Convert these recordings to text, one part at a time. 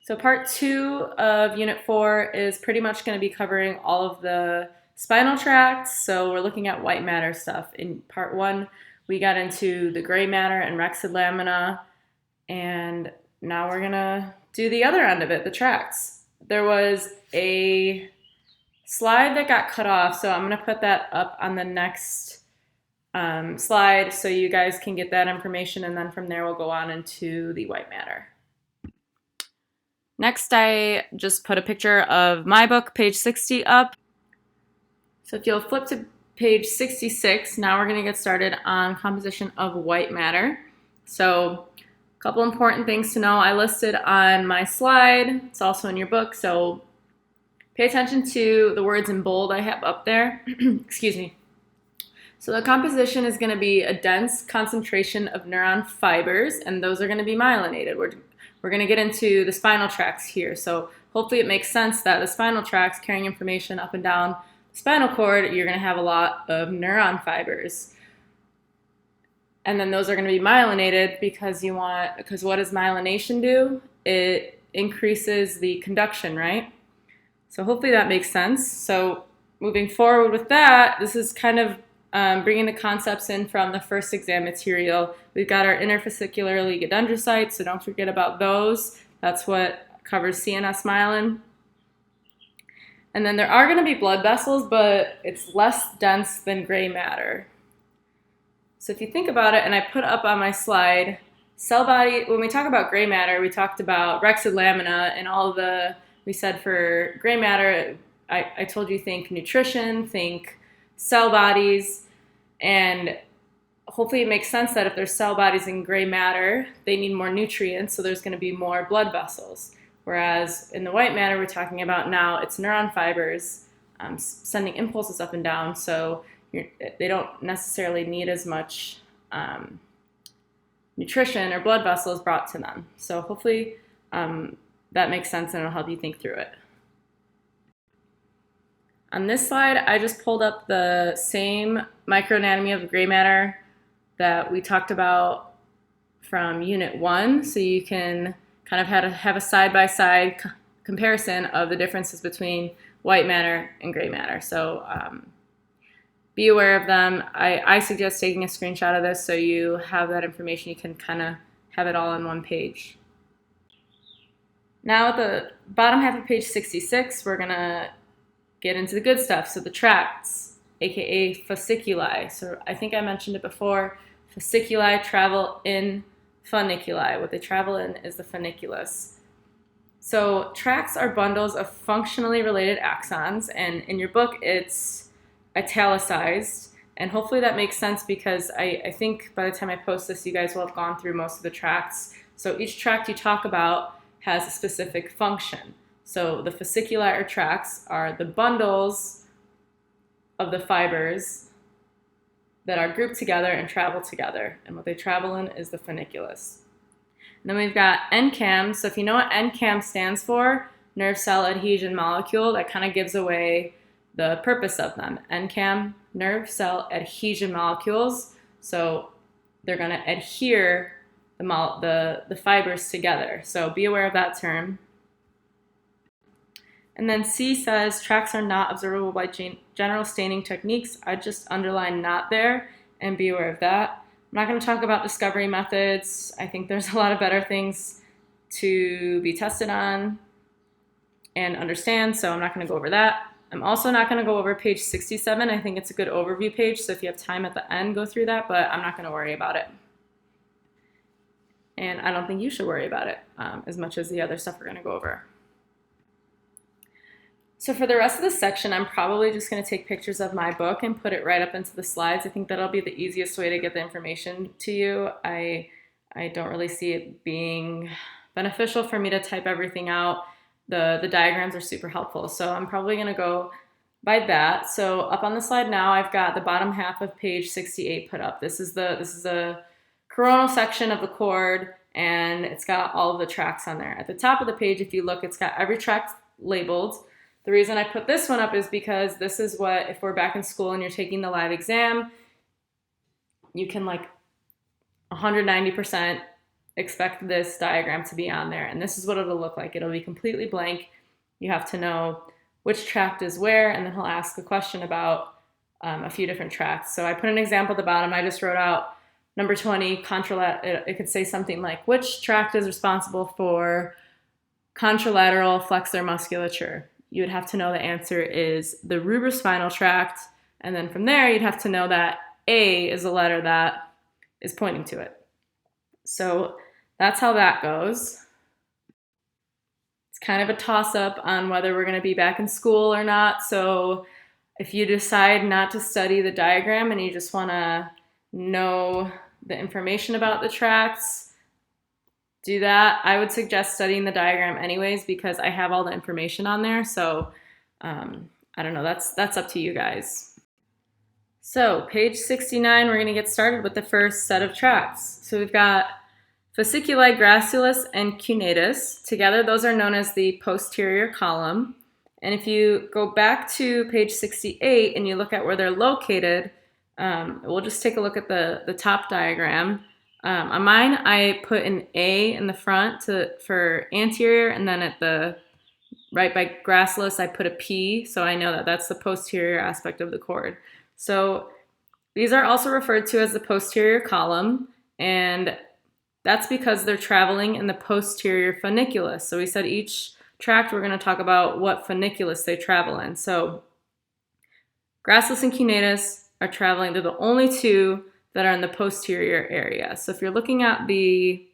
So part 2 of Unit 4 is pretty much going to be covering all of the spinal tracts. So we're looking at white matter stuff. In part 1, we got into the gray matter and rexid lamina, and now we're going to do the other end of it, the tracts. There was a slide that got cut off, so I'm going to put that up on the next slide so you guys can get that information, and then from there we'll go on into the white matter. Next, I just put a picture of my book, page 60, up. So if you'll flip to page 66, now we're going to get started on composition of white matter. So a couple important things to know I listed on my slide. It's also in your book, so pay attention to the words in bold I have up there. Excuse me. So the composition is going to be a dense concentration of neuron fibers, and those are going to be myelinated. We're going to get into the spinal tracts here. So hopefully it makes sense that the spinal tracts carrying information up and down the spinal cord, you're going to have a lot of neuron fibers. And then those are going to be myelinated because what does myelination do? It increases the conduction, right? So hopefully that makes sense. So moving forward with that, this is kind of bringing the concepts in from the first exam material. We've got our interfascicular oligodendrocytes, so don't forget about those. That's what covers CNS myelin. And then there are going to be blood vessels, but it's less dense than gray matter. So if you think about it, and I put up on my slide, cell body, when we talk about gray matter, we talked about rexid lamina and we said for gray matter, I told you think nutrition, think cell bodies, and hopefully it makes sense that if there's cell bodies in gray matter, they need more nutrients, so there's going to be more blood vessels. Whereas in the white matter we're talking about now, it's neuron fibers sending impulses up and down, so they don't necessarily need as much nutrition or blood vessels brought to them. So hopefully that makes sense and it'll help you think through it. On this slide, I just pulled up the same microanatomy of gray matter that we talked about from Unit 1, so you can kind of have a side-by-side comparison of the differences between white matter and gray matter. So be aware of them. I suggest taking a screenshot of this so you have that information. You can kind of have it all on one page. Now at the bottom half of page 66, we're going to get into the good stuff. So the tracts, aka fasciculi. So I think I mentioned it before. Fasciculi travel in funiculi. What they travel in is the funiculus. So tracts are bundles of functionally related axons, and in your book it's italicized. And hopefully that makes sense because I think by the time I post this, you guys will have gone through most of the tracts. So each tract you talk about has a specific function. So the fasciculi or tracts are the bundles of the fibers that are grouped together and travel together. And what they travel in is the funiculus. And then we've got NCAM. So if you know what NCAM stands for, nerve cell adhesion molecule, that kind of gives away the purpose of them. NCAM, nerve cell adhesion molecules. So they're going to adhere the fibers together. So be aware of that term. And then C says tracts are not observable by general staining techniques. I just underline not there and be aware of that. I'm not going to talk about discovery methods. I think there's a lot of better things to be tested on and understand, so I'm not going to go over that. I'm also not going to go over page 67. I think it's a good overview page, so if you have time at the end, go through that, but I'm not going to worry about it. And I don't think you should worry about it as much as the other stuff we're going to go over. So for the rest of this section, I'm probably just going to take pictures of my book and put it right up into the slides. I think that'll be the easiest way to get the information to you. I don't really see it being beneficial for me to type everything out. The diagrams are super helpful, so I'm probably going to go by that. So up on the slide now, I've got the bottom half of page 68 put up. This is the coronal section of the cord, and it's got all of the tracts on there. At the top of the page, if you look, it's got every tract labeled. The reason I put this one up is because this is what, if we're back in school and you're taking the live exam, you can 190% expect this diagram to be on there. And this is what it'll look like. It'll be completely blank. You have to know which tract is where, and then he'll ask a question about a few different tracts. So I put an example at the bottom. I just wrote out number 20, it could say something like, which tract is responsible for contralateral flexor musculature? You would have to know the answer is the rubrospinal tract, and then from there you'd have to know that A is a letter that is pointing to it. So that's how that goes. It's kind of a toss-up on whether we're going to be back in school or not. So if you decide not to study the diagram and you just want to know the information about the tracts, do that. I would suggest studying the diagram anyways because I have all the information on there. So I don't know, that's up to you guys. So page 69, we're going to get started with the first set of tracts. So we've got fasciculi gracilis and cuneatus. Together, those are known as the posterior column. And if you go back to page 68 and you look at where they're located, we'll just take a look at the top diagram. On mine, I put an A in the front for anterior, and then at the right by gracilis, I put a P, so I know that that's the posterior aspect of the cord. So these are also referred to as the posterior column, and that's because they're traveling in the posterior funiculus. So we said each tract we're going to talk about what funiculus they travel in. So gracilis and cuneatus are traveling, they're the only two that are in the posterior area. So if you're looking at the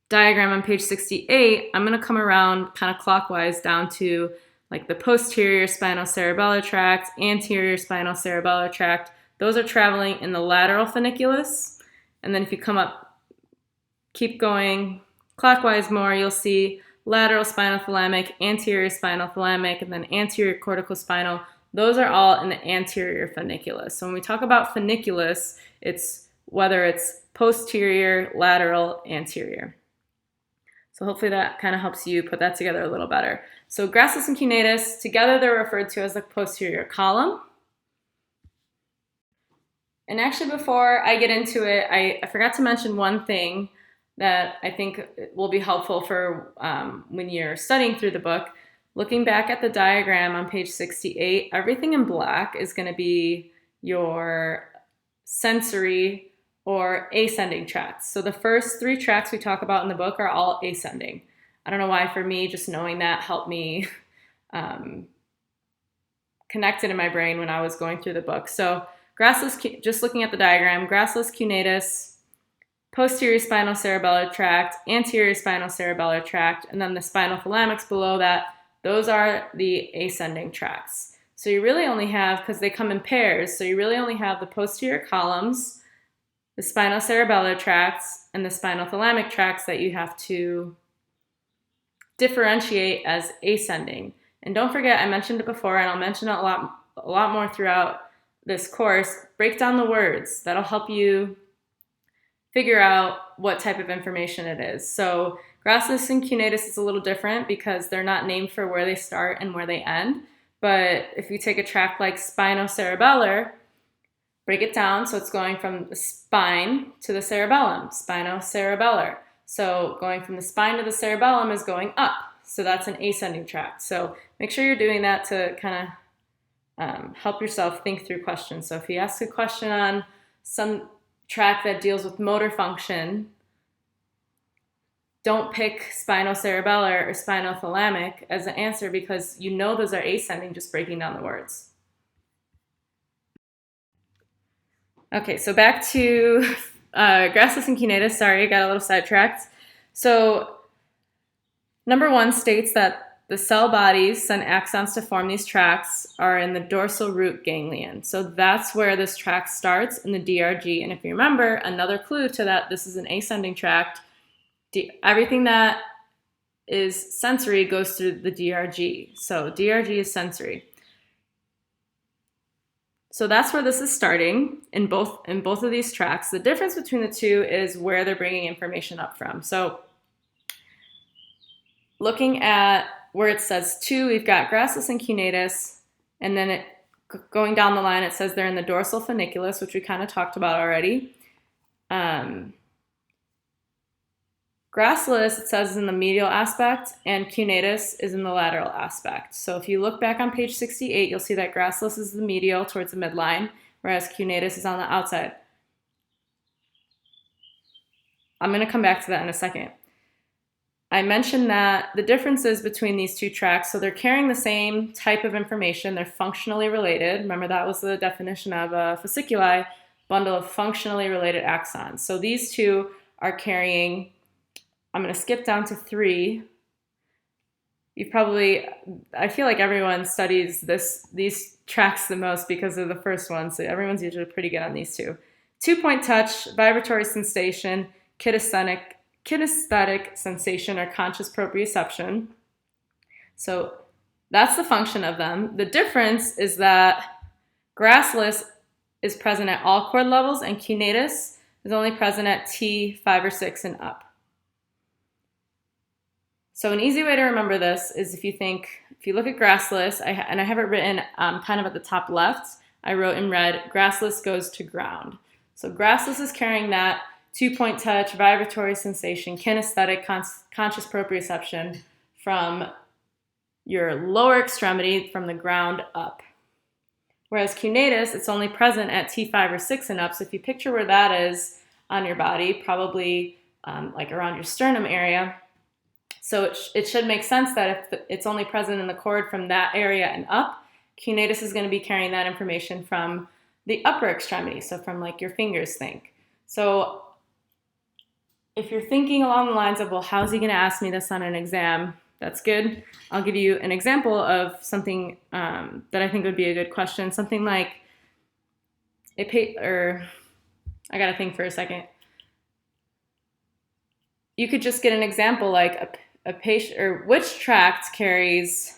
diagram on page 68, I'm going to come around kind of clockwise down to like the posterior spinocerebellar tract, anterior spinocerebellar tract. Those are traveling in the lateral funiculus. And then if you come up, keep going clockwise more, you'll see lateral spinothalamic, anterior spinothalamic, and then anterior corticospinal. Those are all in the anterior funiculus. So when we talk about funiculus, it's whether it's posterior, lateral, anterior. So hopefully that kind of helps you put that together a little better. So gracilis and cuneatus, together they're referred to as the posterior column. And actually before I get into it, I forgot to mention one thing that I think will be helpful for when you're studying through the book. Looking back at the diagram on page 68, everything in black is going to be your sensory or ascending tracts. So the first three tracts we talk about in the book are all ascending. I don't know why, for me, just knowing that helped me connect it in my brain when I was going through the book. So gracilis, just looking at the diagram, gracilis cuneatus, posterior spinocerebellar tract, anterior spinocerebellar tract, and then the spinothalamics below that, those are the ascending tracts. So you really only have, because they come in pairs, so you really only have the posterior columns, the spinocerebellar tracts, and the spinothalamic tracts that you have to differentiate as ascending. And don't forget, I mentioned it before, and I'll mention it a lot more throughout this course, break down the words. That'll help you figure out what type of information it is. So gracilis and cuneatus is a little different because they're not named for where they start and where they end. But if you take a tract like spinocerebellar, break it down. So it's going from the spine to the cerebellum, spinocerebellar. So going from the spine to the cerebellum is going up. So that's an ascending tract. So make sure you're doing that to kind of help yourself think through questions. So if he asks a question on some tract that deals with motor function, don't pick spinocerebellar or spinothalamic as an answer because you know those are ascending, just breaking down the words. Okay, so back to gracilis and cuneatus. Sorry, I got a little sidetracked. So number 1 states that the cell bodies send axons to form these tracts are in the dorsal root ganglion. So that's where this tract starts, in the DRG. And if you remember, another clue to that, this is an ascending tract. Everything that is sensory goes through the DRG. So DRG is sensory. So that's where this is starting in both of these tracts. The difference between the two is where they're bringing information up from. So looking at where it says 2, we've got gracilis and cuneatus, and then going down the line, it says they're in the dorsal funiculus, which we kind of talked about already. Gracillus, it says, is in the medial aspect, and cuneatus is in the lateral aspect. So if you look back on page 68, you'll see that gracillus is the medial towards the midline, whereas cuneatus is on the outside. I'm going to come back to that in a second. I mentioned that the differences between these two tracts, so they're carrying the same type of information, they're functionally related. Remember, that was the definition of a fasciculi, bundle of functionally related axons. So these two are carrying, I'm going to skip down to 3. I feel like everyone studies these tracts the most because of the first one, so everyone's usually pretty good on these two. 2-point touch, vibratory sensation, kinesthetic sensation, or conscious proprioception. So that's the function of them. The difference is that gracillus is present at all chord levels, and cuneatus is only present at T5 or 6 and up. So an easy way to remember this is if you look at gracillus, and I have it written kind of at the top left, I wrote in red, gracillus goes to ground. So gracillus is carrying that 2-point touch, vibratory sensation, kinesthetic, conscious proprioception from your lower extremity from the ground up. Whereas cuneatus, it's only present at T5 or 6 and up. So if you picture where that is on your body, probably like around your sternum area, so it should make sense that if it's only present in the cord from that area and up, cuneatus is going to be carrying that information from the upper extremity, so from like your fingers think. So if you're thinking along the lines of, well, how's he going to ask me this on an exam? That's good. I'll give you an example of something that I think would be a good question. Something like, I got to think for a second. You could just get an example like a patient, or which tract carries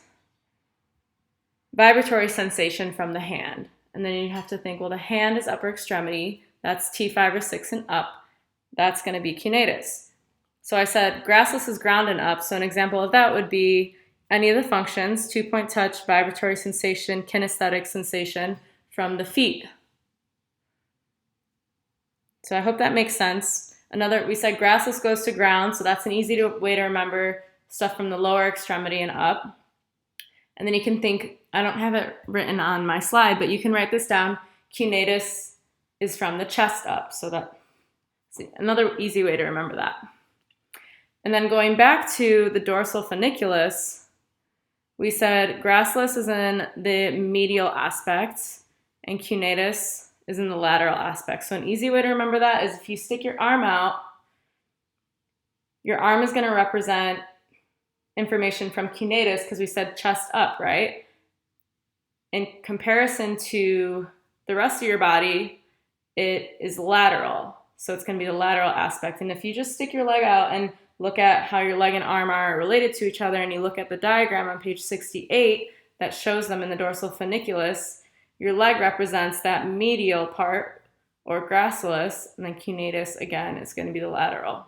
vibratory sensation from the hand? And then you have to think, well, the hand is upper extremity. That's T5 or 6 and up. That's going to be cuneatus. So I said gracillus is ground and up. So an example of that would be any of the functions, 2-point touch, vibratory sensation, kinesthetic sensation from the feet. So I hope that makes sense. We said gracillus goes to ground, so that's an easy way to remember stuff from the lower extremity and up. And then you can think, I don't have it written on my slide, but you can write this down. Cuneatus is from the chest up. So that's another easy way to remember that. And then going back to the dorsal funiculus, we said gracillus is in the medial aspect and cuneatus is in the lateral aspect. So an easy way to remember that is if you stick your arm out, your arm is going to represent information from cuneatus because we said chest up, right? In comparison to the rest of your body, it is lateral. So it's going to be the lateral aspect. And if you just stick your leg out and look at how your leg and arm are related to each other, and you look at the diagram on page 68 that shows them in the dorsal funiculus, your leg represents that medial part, or gracillus, and then cuneatus, again, is going to be the lateral.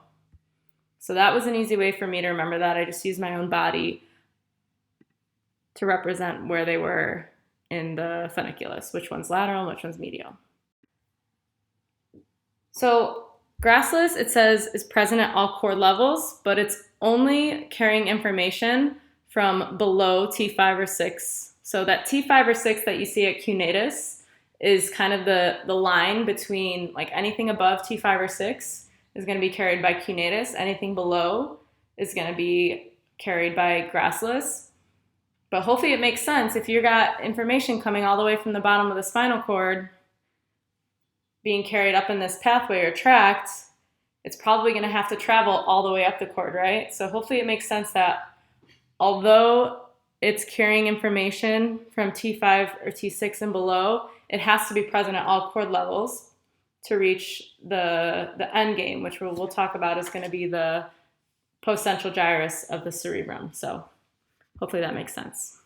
So that was an easy way for me to remember that. I just used my own body to represent where they were in the funiculus, which one's lateral and which one's medial. So gracillus, it says, is present at all chord levels, but it's only carrying information from below T5 or 6. So that T5 or 6 that you see at cuneatus is kind of the line between, like, anything above T5 or 6 is going to be carried by cuneatus. Anything below is going to be carried by gracillus. But hopefully it makes sense. If you got information coming all the way from the bottom of the spinal cord being carried up in this pathway or tract, it's probably going to have to travel all the way up the cord, right? So hopefully it makes sense that although it's carrying information from T5 or T6 and below, it has to be present at all chord levels to reach the end game, which we'll talk about is going to be the postcentral gyrus of the cerebrum. So hopefully that makes sense.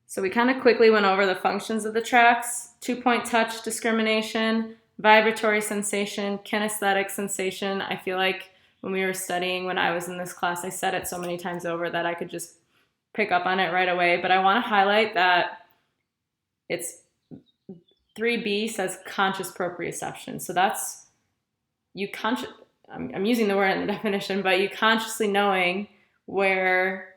So we kind of quickly went over the functions of the tracts: 2-point touch discrimination, vibratory sensation, kinesthetic sensation. I feel like when we were studying, when I was in this class, I said it so many times over that I could just pick up on it right away. But I want to highlight that it's 3B says conscious proprioception. So that's I'm using the word in the definition, but you consciously knowing where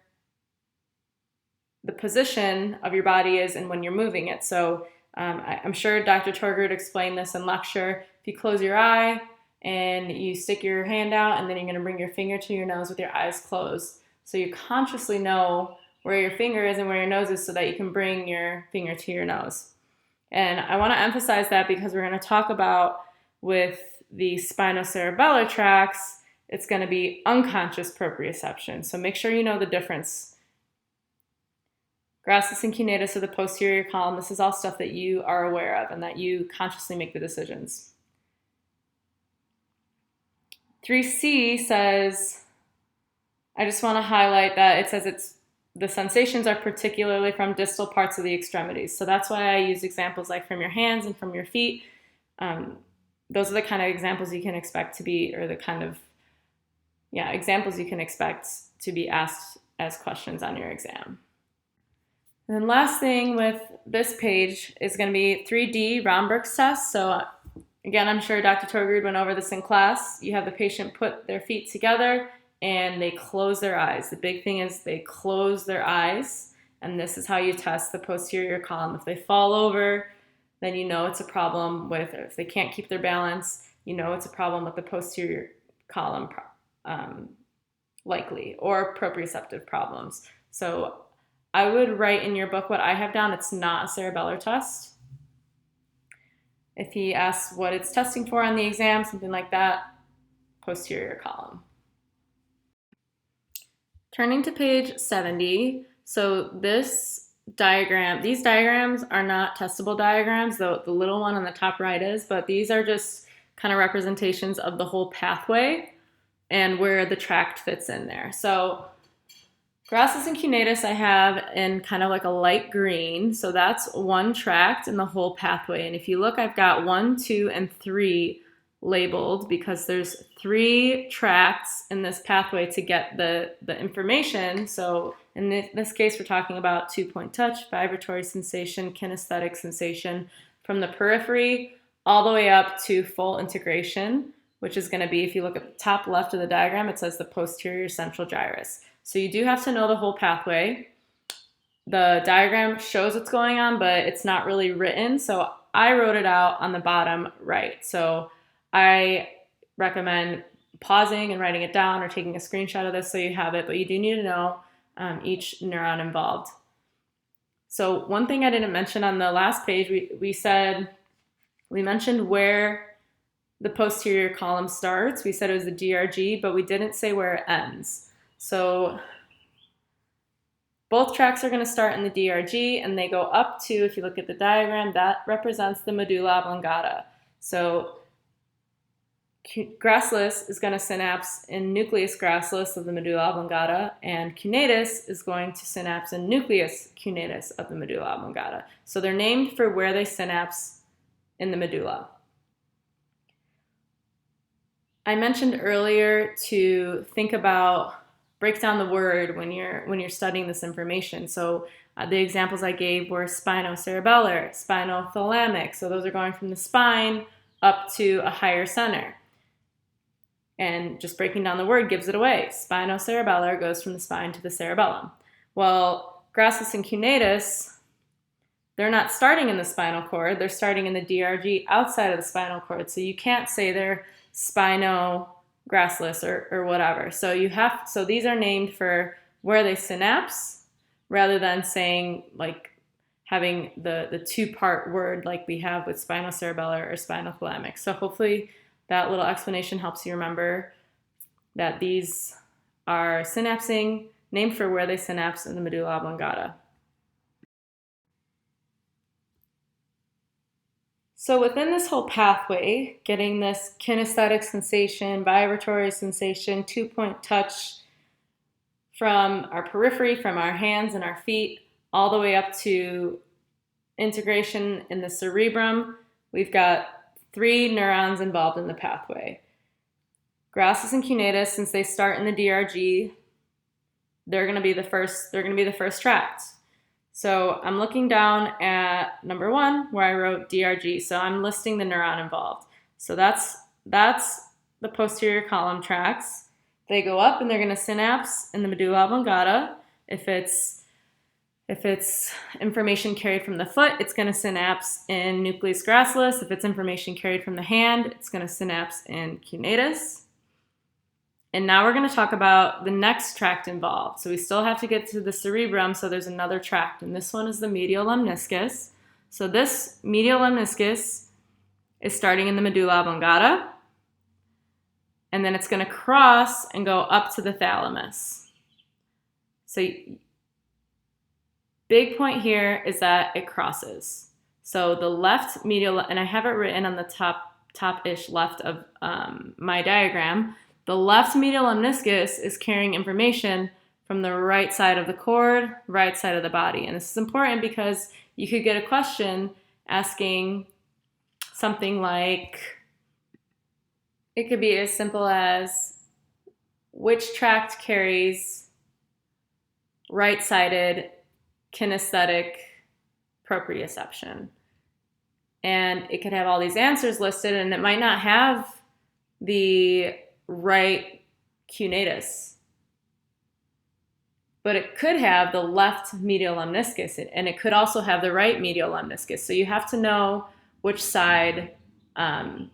the position of your body is and when you're moving it. So I'm sure Dr. Torgert explained this in lecture. If you close your eye and you stick your hand out, and then you're going to bring your finger to your nose with your eyes closed. So you consciously know where your finger is and where your nose is so that you can bring your finger to your nose. And I want to emphasize that because we're going to talk about with the spinocerebellar tracts, it's going to be unconscious proprioception. So make sure you know the difference. Gracilis and cuneatus of the posterior column, this is all stuff that you are aware of and that you consciously make the decisions. 3C says, I just want to highlight that it says the sensations are particularly from distal parts of the extremities. So that's why I use examples like from your hands and from your feet. Those are the kind of examples you can expect to be, or the kind of, examples you can expect to be asked as questions on your exam. And then last thing with this page is going to be 3D Romberg's test. So again, I'm sure Dr. Torgert went over this in class. You have the patient put their feet together and they close their eyes. The big thing is they close their eyes, and this is how you test the posterior column. If they fall over, then you know it's a problem with, or if they can't keep their balance, you know it's a problem with the posterior column likely, or proprioceptive problems. So I would write in your book what I have down. It's not a cerebellar test. If he asks what it's testing for on the exam, something like that, posterior column. Turning to page 70, so these diagrams are not testable diagrams, though the little one on the top right is, but these are just kind of representations of the whole pathway and where the tract fits in there. So gracilis and cuneatus I have in kind of like a light green, so that's one tract in the whole pathway. And if you look, I've got 1, 2, and 3 labeled because there's 3 tracts in this pathway to get the information. So in this case, we're talking about 2-point touch, vibratory sensation, kinesthetic sensation from the periphery all the way up to full integration, which is going to be, if you look at the top left of the diagram, it says the posterior central gyrus. So you do have to know the whole pathway. The diagram shows what's going on, but it's not really written. So I wrote it out on the bottom right. So I recommend pausing and writing it down or taking a screenshot of this so you have it, but you do need to know each neuron involved. So one thing I didn't mention on the last page, we mentioned where the posterior column starts. We said it was the DRG, but we didn't say where it ends. So both tracts are going to start in the DRG, and they go up to, if you look at the diagram, that represents the medulla oblongata. So gracilis is going to synapse in nucleus gracilis of the medulla oblongata, and cuneatus is going to synapse in nucleus cuneatus of the medulla oblongata. So they're named for where they synapse in the medulla. I mentioned earlier to think about, break down the word when you're studying this information. So the examples I gave were spinocerebellar, spinothalamic. So those are going from the spine up to a higher center. And just breaking down the word gives it away. Spinocerebellar goes from the spine to the cerebellum. Well, gracilis and cuneatus, they're not starting in the spinal cord. They're starting in the DRG outside of the spinal cord. So you can't say they're spinogracilis or whatever. So these are named for where they synapse rather than saying, like, having the two-part word like we have with spinocerebellar or spinothalamic. So hopefully that little explanation helps you remember that these are synapsing, named for where they synapse in the medulla oblongata. So within this whole pathway, getting this kinesthetic sensation, vibratory sensation, 2-point touch from our periphery, from our hands and our feet, all the way up to integration in the cerebrum, we've got 3 neurons involved in the pathway. Gracilis and cuneatus, since they start in the DRG, they're going to be the first tract. So I'm looking down at number 1 where I wrote DRG. So I'm listing the neuron involved. So that's the posterior column tracts. They go up and they're going to synapse in the medulla oblongata. If it's information carried from the foot, it's going to synapse in nucleus gracilis. If it's information carried from the hand, it's going to synapse in cuneatus. And now we're going to talk about the next tract involved. So we still have to get to the cerebrum, so there's another tract, and this one is the medial lemniscus. So this medial lemniscus is starting in the medulla oblongata, and then it's going to cross and go up to the thalamus. So big point here is that it crosses. So the left medial, and I have it written on the top-ish left of my diagram, the left medial lemniscus is carrying information from the right side of the cord, right side of the body. And this is important because you could get a question asking something like, it could be as simple as, which tract carries right-sided kinesthetic proprioception? And it could have all these answers listed, and it might not have the right cuneatus, but it could have the left medial lemniscus, and it could also have the right medial lemniscus. So you have to know which side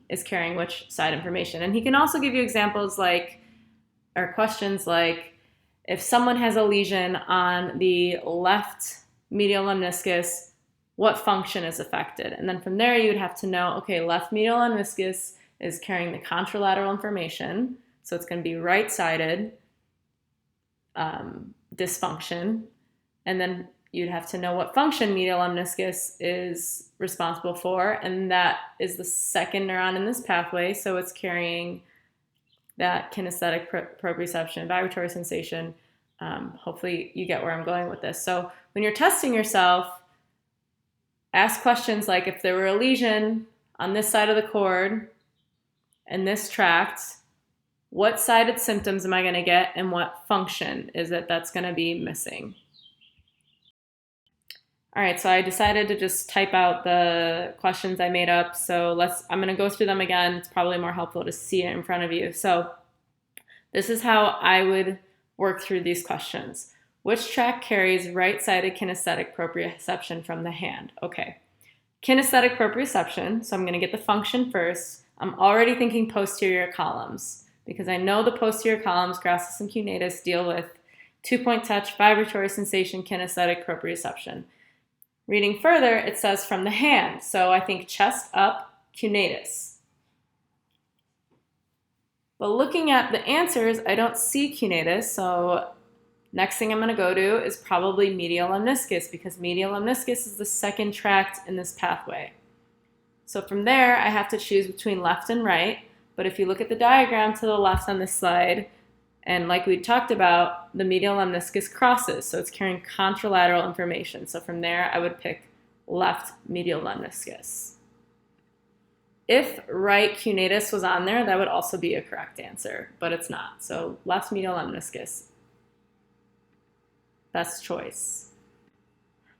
is carrying which side information. And he can also give you examples like, or questions like, if someone has a lesion on the left medial lemniscus, what function is affected? And then from there, you would have to know, okay, left medial lemniscus is carrying the contralateral information. So it's going to be right-sided dysfunction. And then you'd have to know what function medial lemniscus is responsible for. And that is the second neuron in this pathway. So it's carrying that kinesthetic proprioception, vibratory sensation. Hopefully you get where I'm going with this. So when you're testing yourself, ask questions like, if there were a lesion on this side of the cord and this tract, what sided symptoms am I going to get, and what function is it that's going to be missing? All right, so I decided to just type out the questions I made up. So I'm going to go through them again. It's probably more helpful to see it in front of you. So this is how I would work through these questions. Which tract carries right-sided kinesthetic proprioception from the hand? Okay, kinesthetic proprioception. So I'm going to get the function first. I'm already thinking posterior columns because I know the posterior columns, gracilis and cuneatus, deal with two-point touch, vibratory sensation, kinesthetic proprioception. Reading further, it says from the hand. So I think chest up, cuneatus. But looking at the answers, I don't see cuneatus. So next thing I'm going to go to is probably medial lemniscus, because medial lemniscus is the second tract in this pathway. So from there, I have to choose between left and right. But if you look at the diagram to the left on this slide, and like we talked about, the medial lemniscus crosses, so it's carrying contralateral information. So from there, I would pick left medial lemniscus. If right cuneatus was on there, that would also be a correct answer, but it's not. So left medial lemniscus, best choice.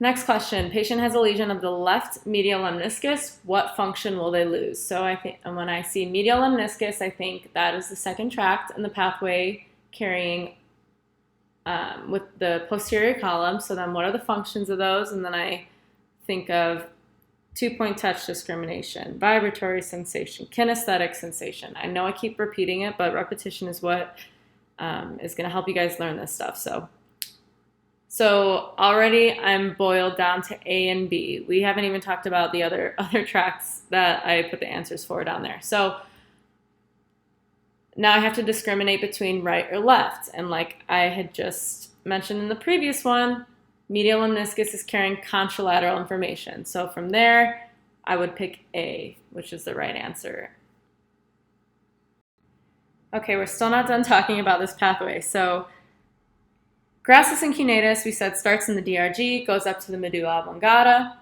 Next question, patient has a lesion of the left medial lemniscus. What function will they lose? So I think when I see medial lemniscus, I think that is the second tract in the pathway carrying with the posterior column. So then what are the functions of those? And then I think of two-point touch discrimination, vibratory sensation, kinesthetic sensation. I know I keep repeating it, but repetition is what is going to help you guys learn this stuff. So already I'm boiled down to A and B. We haven't even talked about the other tracts that I put the answers for down there. So now I have to discriminate between right or left. And like I had just mentioned in the previous one, medial lemniscus is carrying contralateral information. So from there, I would pick A, which is the right answer. Okay, we're still not done talking about this pathway. So gracilis and cuneatus, we said, starts in the DRG, goes up to the medulla oblongata.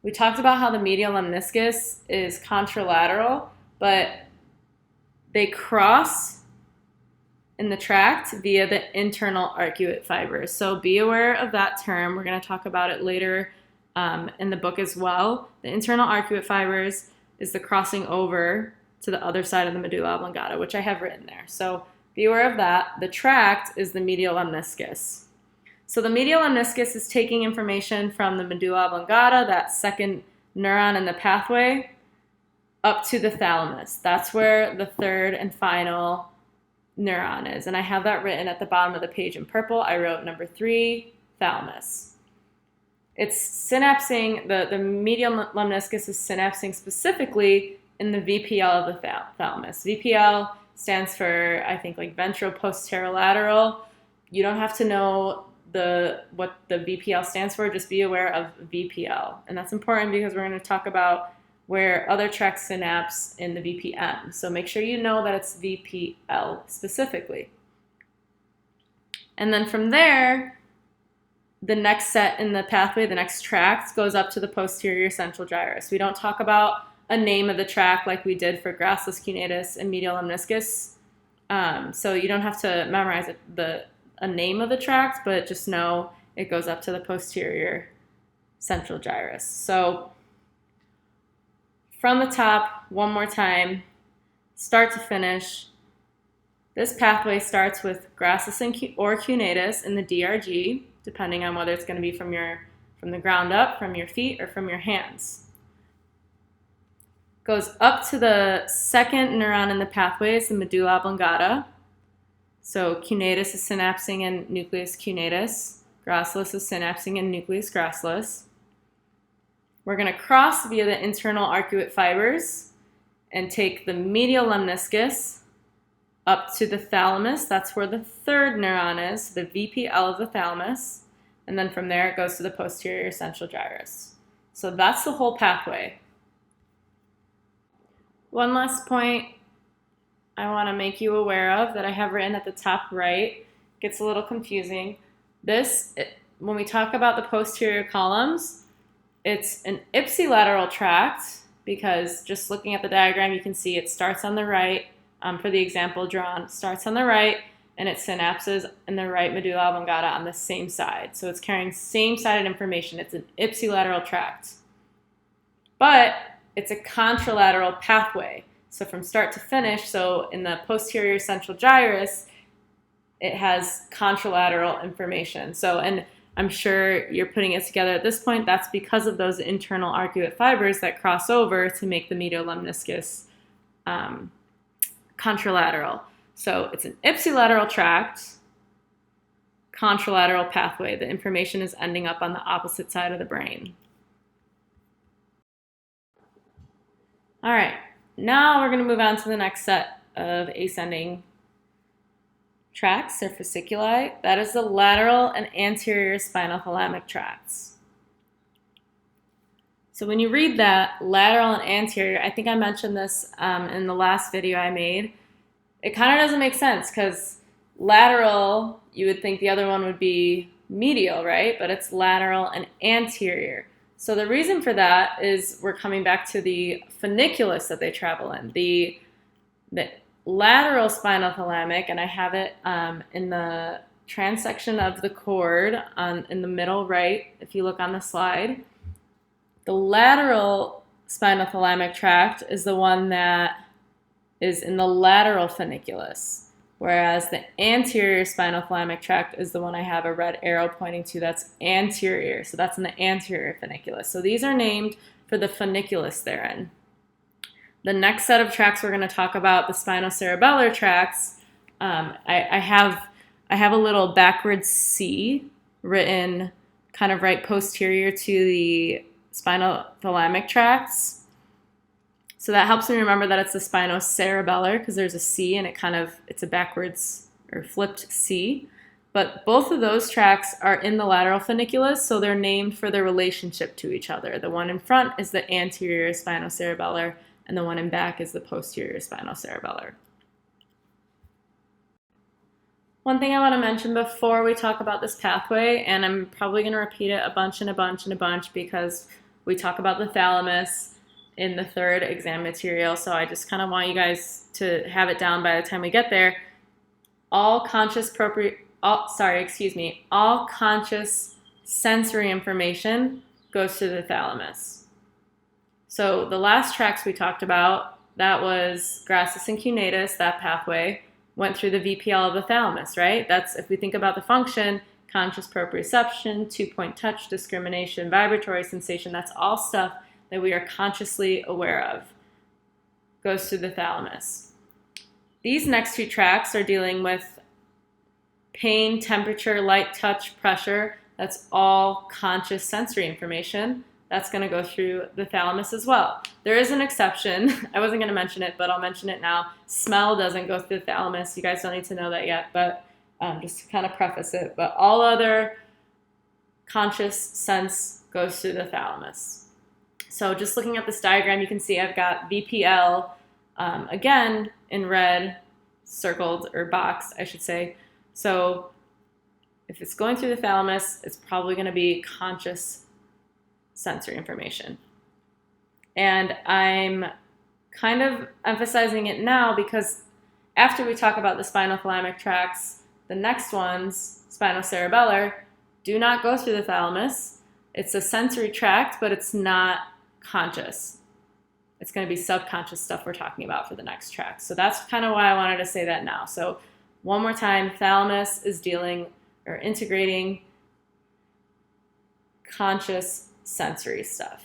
We talked about how the medial lemniscus is contralateral, but they cross in the tract via the internal arcuate fibers. So be aware of that term. We're going to talk about it later in the book as well. The internal arcuate fibers is the crossing over to the other side of the medulla oblongata, which I have written there. So be aware of that. The tract is the medial lemniscus. So the medial lemniscus is taking information from the medulla oblongata, that second neuron in the pathway, up to the thalamus. That's where the third and final neuron is. And I have that written at the bottom of the page in purple. I wrote number 3, thalamus. It's synapsing, the medial lemniscus is synapsing specifically in the VPL of the thalamus. VPL stands for, I think, like ventroposterolateral. You don't have to know what the VPL stands for, just be aware of VPL. And that's important because we're going to talk about where other tracts synapse in the VPM. So make sure you know that it's VPL specifically. And then from there, the next set in the pathway, the next tract, goes up to the posterior central gyrus. We don't talk about a name of the tract like we did for gracillus cuneatus and medial lemniscus. So you don't have to memorize a name of the tract, but just know it goes up to the posterior central gyrus. So from the top, one more time, start to finish, this pathway starts with gracillus or cuneatus in the DRG, depending on whether it's going to be from the ground up, from your feet, or from your hands. Goes up to the second neuron in the pathway, is the medulla oblongata. So cuneatus is synapsing in nucleus cuneatus. Gracillus is synapsing in nucleus gracilis. We're going to cross via the internal arcuate fibers and take the medial lemniscus up to the thalamus. That's where the third neuron is, the VPL of the thalamus. And then from there, it goes to the posterior central gyrus. So that's the whole pathway. One last point I want to make you aware of that I have written at the top right. Gets a little confusing. When we talk about the posterior columns, it's an ipsilateral tract because just looking at the diagram, you can see it starts on the right. For the example drawn, starts on the right and it synapses in the right medulla oblongata on the same side. So it's carrying same-sided information. It's an ipsilateral tract. But it's a contralateral pathway. So from start to finish, so in the posterior central gyrus, it has contralateral information. So, and I'm sure you're putting it together at this point. That's because of those internal arcuate fibers that cross over to make the medial lemniscus contralateral. So it's an ipsilateral tract, contralateral pathway. The information is ending up on the opposite side of the brain. All right, now we're going to move on to the next set of ascending tracts or fasciculi. That is the lateral and anterior spinothalamic tracts. So when you read that, lateral and anterior, I think I mentioned this in the last video I made, it kind of doesn't make sense because lateral, you would think the other one would be medial, right? But it's lateral and anterior. So the reason for that is we're coming back to the funiculus that they travel in. The lateral spinothalamic, and I have it in the transection of the cord in the middle right, if you look on the slide. The lateral spinothalamic tract is the one that is in the lateral funiculus, whereas the anterior spinothalamic tract is the one I have a red arrow pointing to. That's anterior, so that's in the anterior funiculus. So these are named for the funiculus they're in. The next set of tracts we're going to talk about, the spinocerebellar tracts. I have a little backwards C written kind of right posterior to the spinothalamic tracts. So that helps me remember that it's the spinocerebellar because there's a C and it's a backwards or flipped C. But both of those tracts are in the lateral funiculus, so they're named for their relationship to each other. The one in front is the anterior spinocerebellar, and the one in back is the posterior spinocerebellar. One thing I want to mention before we talk about this pathway, and I'm probably going to repeat it a bunch because we talk about the thalamus in the third exam material, so I just kind of want you guys to have it down by the time we get there. All conscious sensory information goes to the thalamus. So the last tracts we talked about, that was gracilis and cuneatus, that pathway, went through the VPL of the thalamus, right? That's, if we think about the function, conscious proprioception, two-point touch, discrimination, vibratory sensation, that's all stuff that we are consciously aware of. Goes through the thalamus. These next two tracts are dealing with pain, temperature, light, touch, pressure. That's all conscious sensory information. That's going to go through the thalamus as well. There is an exception. I wasn't going to mention it, but I'll mention it now. Smell doesn't go through the thalamus. You guys don't need to know that yet, but just to kind of preface it. But all other conscious sense goes through the thalamus. So just looking at this diagram, you can see I've got VPL, again, in red, circled, or boxed, I should say. So if it's going through the thalamus, it's probably going to be conscious sensory information. And I'm kind of emphasizing it now because after we talk about the spinothalamic tracts, the next ones, spinocerebellar, do not go through the thalamus. It's a sensory tract, but it's not conscious. It's going to be subconscious stuff we're talking about for the next tract. So that's kind of why I wanted to say that now. So one more time, thalamus is dealing or integrating conscious sensory stuff.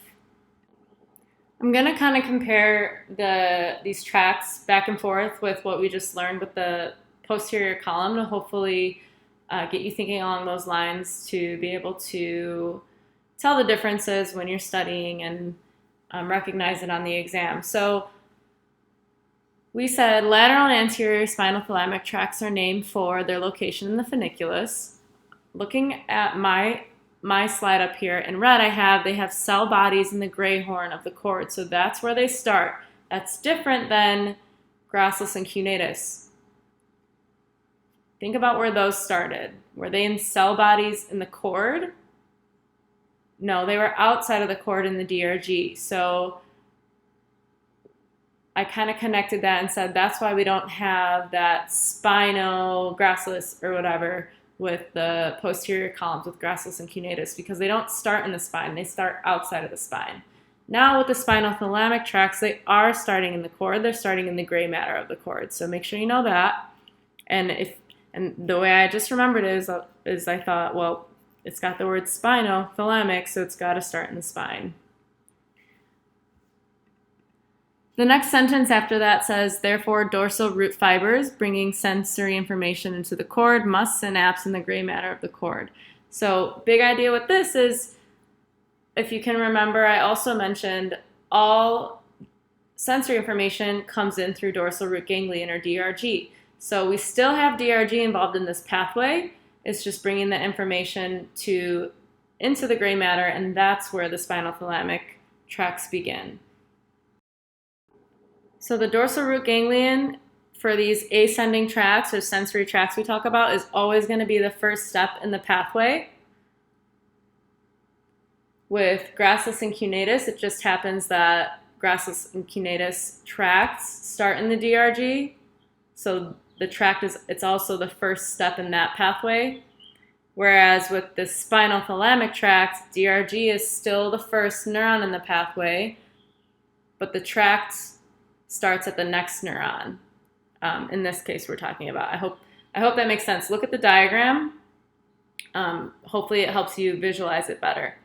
I'm going to kind of compare these tracts back and forth with what we just learned with the posterior column to hopefully get you thinking along those lines to be able to tell the differences when you're studying and recognize it on the exam. So we said lateral and anterior spinothalamic tracts are named for their location in the funiculus. Looking at my slide up here in red, they have cell bodies in the gray horn of the cord. So that's where they start. That's different than gracilis and cuneatus. Think about where those started. Were they in cell bodies in the cord? No, they were outside of the cord in the DRG. So I kind of connected that and said that's why we don't have that gracilis or whatever with the posterior columns with gracilis and cuneatus, because they don't start in the spine, they start outside of the spine. Now with the spinothalamic tracts, they are starting in the cord, they're starting in the gray matter of the cord. So make sure you know that. And the way I just remembered it is I thought, well, it's got the word spinothalamic, so it's got to start in the spine. The next sentence after that says, therefore, dorsal root fibers bringing sensory information into the cord must synapse in the gray matter of the cord. So big idea with this is, if you can remember, I also mentioned all sensory information comes in through dorsal root ganglion or DRG. So we still have DRG involved in this pathway. It's just bringing the information into the gray matter, and that's where the spinothalamic tracts begin. So the dorsal root ganglion for these ascending tracts or sensory tracts we talk about is always going to be the first step in the pathway. With gracilis and cuneatus, it just happens that gracilis and cuneatus tracts start in the DRG. So the tract it's also the first step in that pathway. Whereas with the spinothalamic tract, DRG is still the first neuron in the pathway, but the tract starts at the next neuron. In this case, we're talking about. I hope that makes sense. Look at the diagram. Hopefully it helps you visualize it better.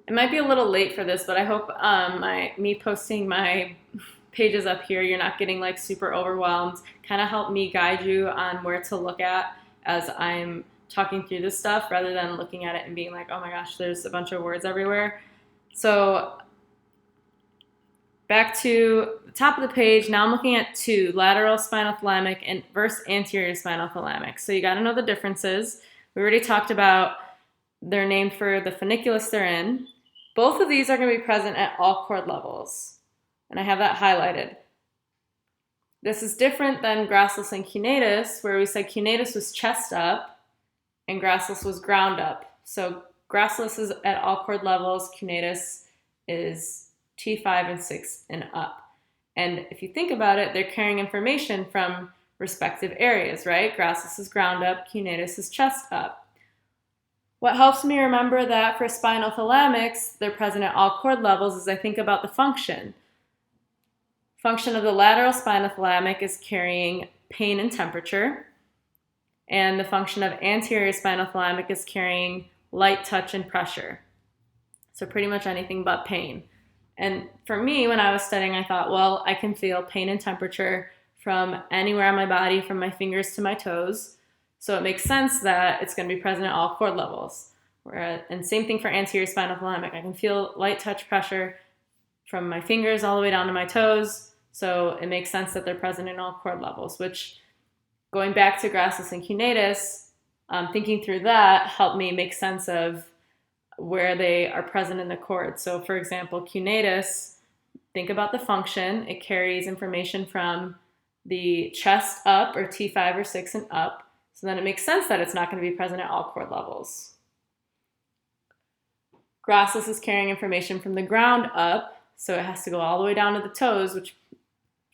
It might be a little late for this, but I hope me posting my pages up here, you're not getting like super overwhelmed. Kind of help me guide you on where to look at as I'm talking through this stuff, rather than looking at it and being like, oh my gosh, there's a bunch of words everywhere. So back to the top of the page, now I'm looking at two, lateral spinothalamic and versus anterior spinothalamic. So you got to know the differences. We already talked about they're named for the funiculus they're in. Both of these are going to be present at all cord levels, and I have that highlighted. This is different than gracilis and cuneatus, where we said cuneatus was chest up and gracilis was ground up. So gracilis is at all cord levels, cuneatus is T5 and 6 and up. And if you think about it, they're carrying information from respective areas, right? Gracilis is ground up, cuneatus is chest up. What helps me remember that for spinal thalamics, they're present at all cord levels is I think about the function. Function of the lateral spinal thalamic is carrying pain and temperature, and the function of anterior spinal thalamic is carrying light touch and pressure. So pretty much anything but pain. And for me, when I was studying, I thought, well, I can feel pain and temperature from anywhere on my body, from my fingers to my toes. So it makes sense that it's going to be present at all cord levels. And same thing for anterior spinal thalamic. I can feel light touch pressure from my fingers all the way down to my toes. So it makes sense that they're present in all cord levels, which, going back to gracilis and cuneatus, thinking through that helped me make sense of where they are present in the cord. So for example, cuneatus, think about the function. It carries information from the chest up, or T5 or 6 and up. So then it makes sense that it's not going to be present at all cord levels. Gracilis is carrying information from the ground up, so it has to go all the way down to the toes, which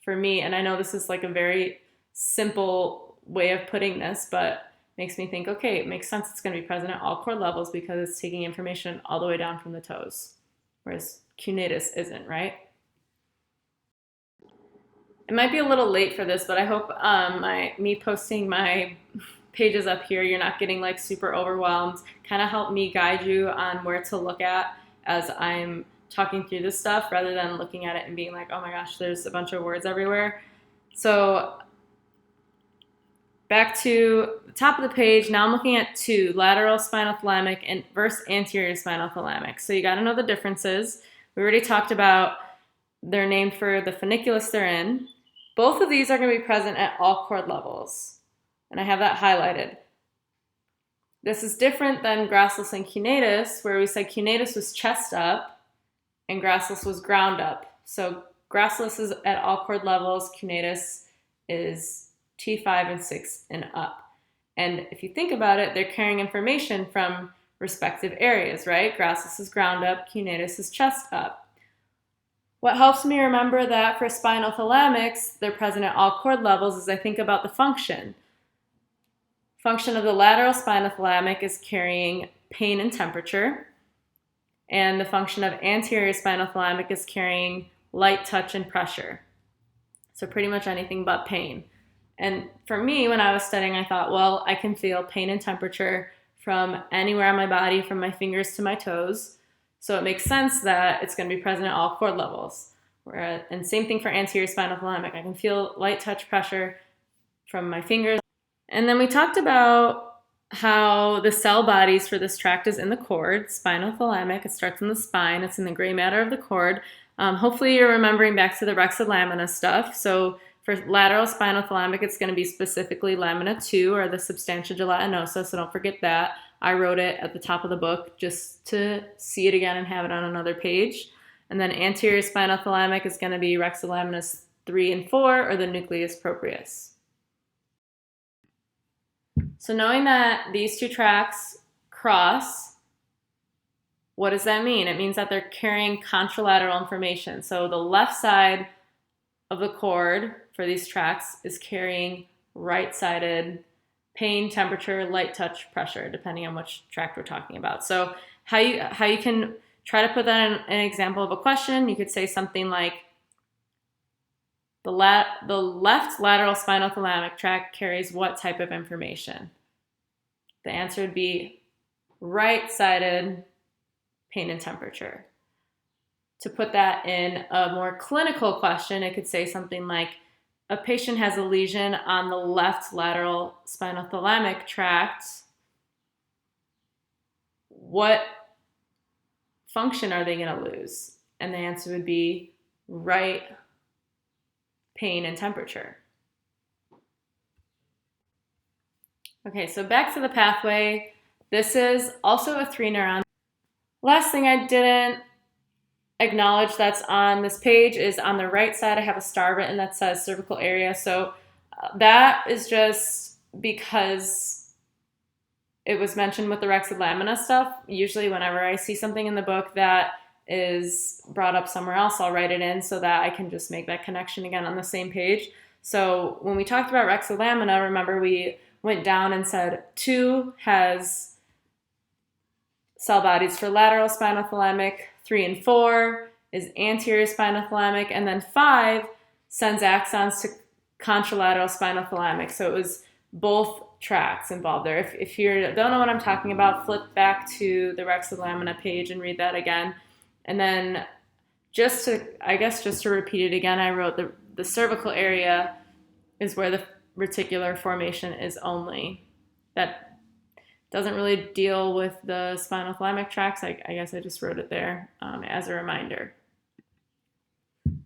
for me, and I know this is like a very simple way of putting this, but makes me think, okay, it makes sense it's going to be present at all cord levels because it's taking information all the way down from the toes, whereas cuneatus isn't, right? It might be a little late for this, but I hope me posting my pages up here, you're not getting like super overwhelmed. Kind of help me guide you on where to look at as I'm talking through this stuff, rather than looking at it and being like, oh my gosh, there's a bunch of words everywhere. So back to the top of the page, now I'm looking at two, lateral spinal thalamic and versus anterior spinal thalamic. So you got to know the differences. We already talked about they're named for the funiculus they're in. Both of these are going to be present at all cord levels, and I have that highlighted. This is different than gracilis and cuneatus, where we said cuneatus was chest up and gracilis was ground up. So gracilis is at all cord levels, cuneatus is T5 and 6 and up. And if you think about it, they're carrying information from respective areas, right? Gracilis is ground up, cuneatus is chest up. What helps me remember that for spinal thalamics, they're present at all cord levels is I think about the function. Function of the lateral spinal thalamic is carrying pain and temperature, and the function of anterior spinal thalamic is carrying light touch and pressure. So pretty much anything but pain. And for me, when I was studying, I thought, well, I can feel pain and temperature from anywhere on my body, from my fingers to my toes. So it makes sense that it's going to be present at all cord levels. And same thing for anterior spinal thalamic. I can feel light touch pressure from my fingers. And then we talked about how the cell bodies for this tract is in the cord, spinal thalamic. It starts in the spine. It's in the gray matter of the cord. Hopefully you're remembering back to the rexolamina stuff. So for lateral spinal thalamic, it's going to be specifically lamina 2, or the substantia gelatinosa, so don't forget that. I wrote it at the top of the book just to see it again and have it on another page. And then anterior spinal thalamic is going to be rexolaminas 3 and 4, or the nucleus proprius. So knowing that these two tracts cross, what does that mean? It means that they're carrying contralateral information. So the left side of the cord for these tracts is carrying right-sided pain, temperature, light touch, pressure, depending on which tract we're talking about. So how you can try to put that in an example of a question, you could say something like, the left lateral spinal thalamic tract carries what type of information? The answer would be right-sided pain and temperature. To put that in a more clinical question, it could say something like, a patient has a lesion on the left lateral spinal thalamic tract. What function are they going to lose? And the answer would be right pain and temperature. Okay, so back to the pathway. This is also a 3-neuron. Last thing I didn't acknowledge that's on this page is on the right side I have a star written that says cervical area. So that is just because it was mentioned with the rexolamina stuff. Usually whenever I see something in the book that is brought up somewhere else, I'll write it in so that I can just make that connection again on the same page. So when we talked about rexolamina, remember we went down and said 2 has cell bodies for lateral spinothalamic. 3 and 4 is anterior spinothalamic, and then 5 sends axons to contralateral spinothalamic. So it was both tracts involved there. If you don't know what I'm talking about, flip back to the Rex lamina page and read that again. And then just to repeat it again, I wrote the cervical area is where the reticular formation is only. That doesn't really deal with the spinothalamic tracts. I guess I just wrote it there as a reminder.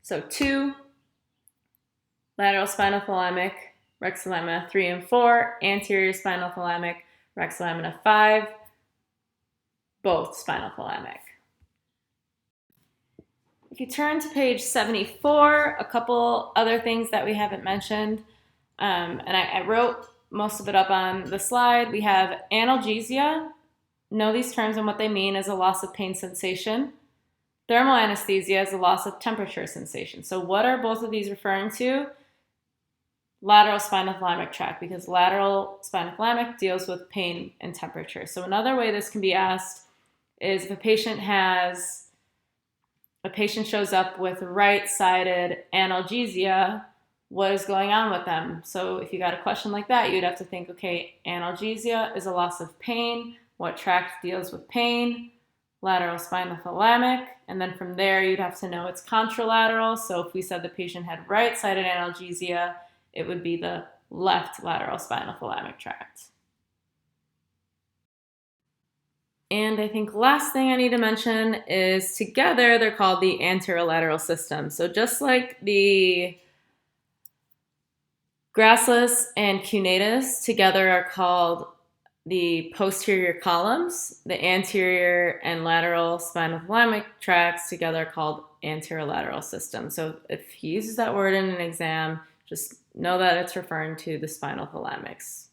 So 2, lateral spinothalamic, Rex lamina 3 and 4, anterior spinothalamic, Rex lamina 5, both spinothalamic. If you turn to page 74, a couple other things that we haven't mentioned, and I wrote most of it up on the slide. We have analgesia. Know these terms and what they mean is a loss of pain sensation. Thermal anesthesia is a loss of temperature sensation. So what are both of these referring to? Lateral spinothalamic tract, because lateral spinothalamic deals with pain and temperature. So another way this can be asked is if a patient shows up with right-sided analgesia, what is going on with them? So if you got a question like that, you'd have to think, okay, analgesia is a loss of pain. What tract deals with pain? Lateral spinothalamic. And then from there, you'd have to know it's contralateral. So if we said the patient had right-sided analgesia, it would be the left lateral spinothalamic tract. And I think last thing I need to mention is together they're called the anterolateral system. So just like the gracilus and cuneatus together are called the posterior columns, the anterior and lateral spinothalamic tracts together are called anterolateral system. So if he uses that word in an exam, just know that it's referring to the spinothalamics.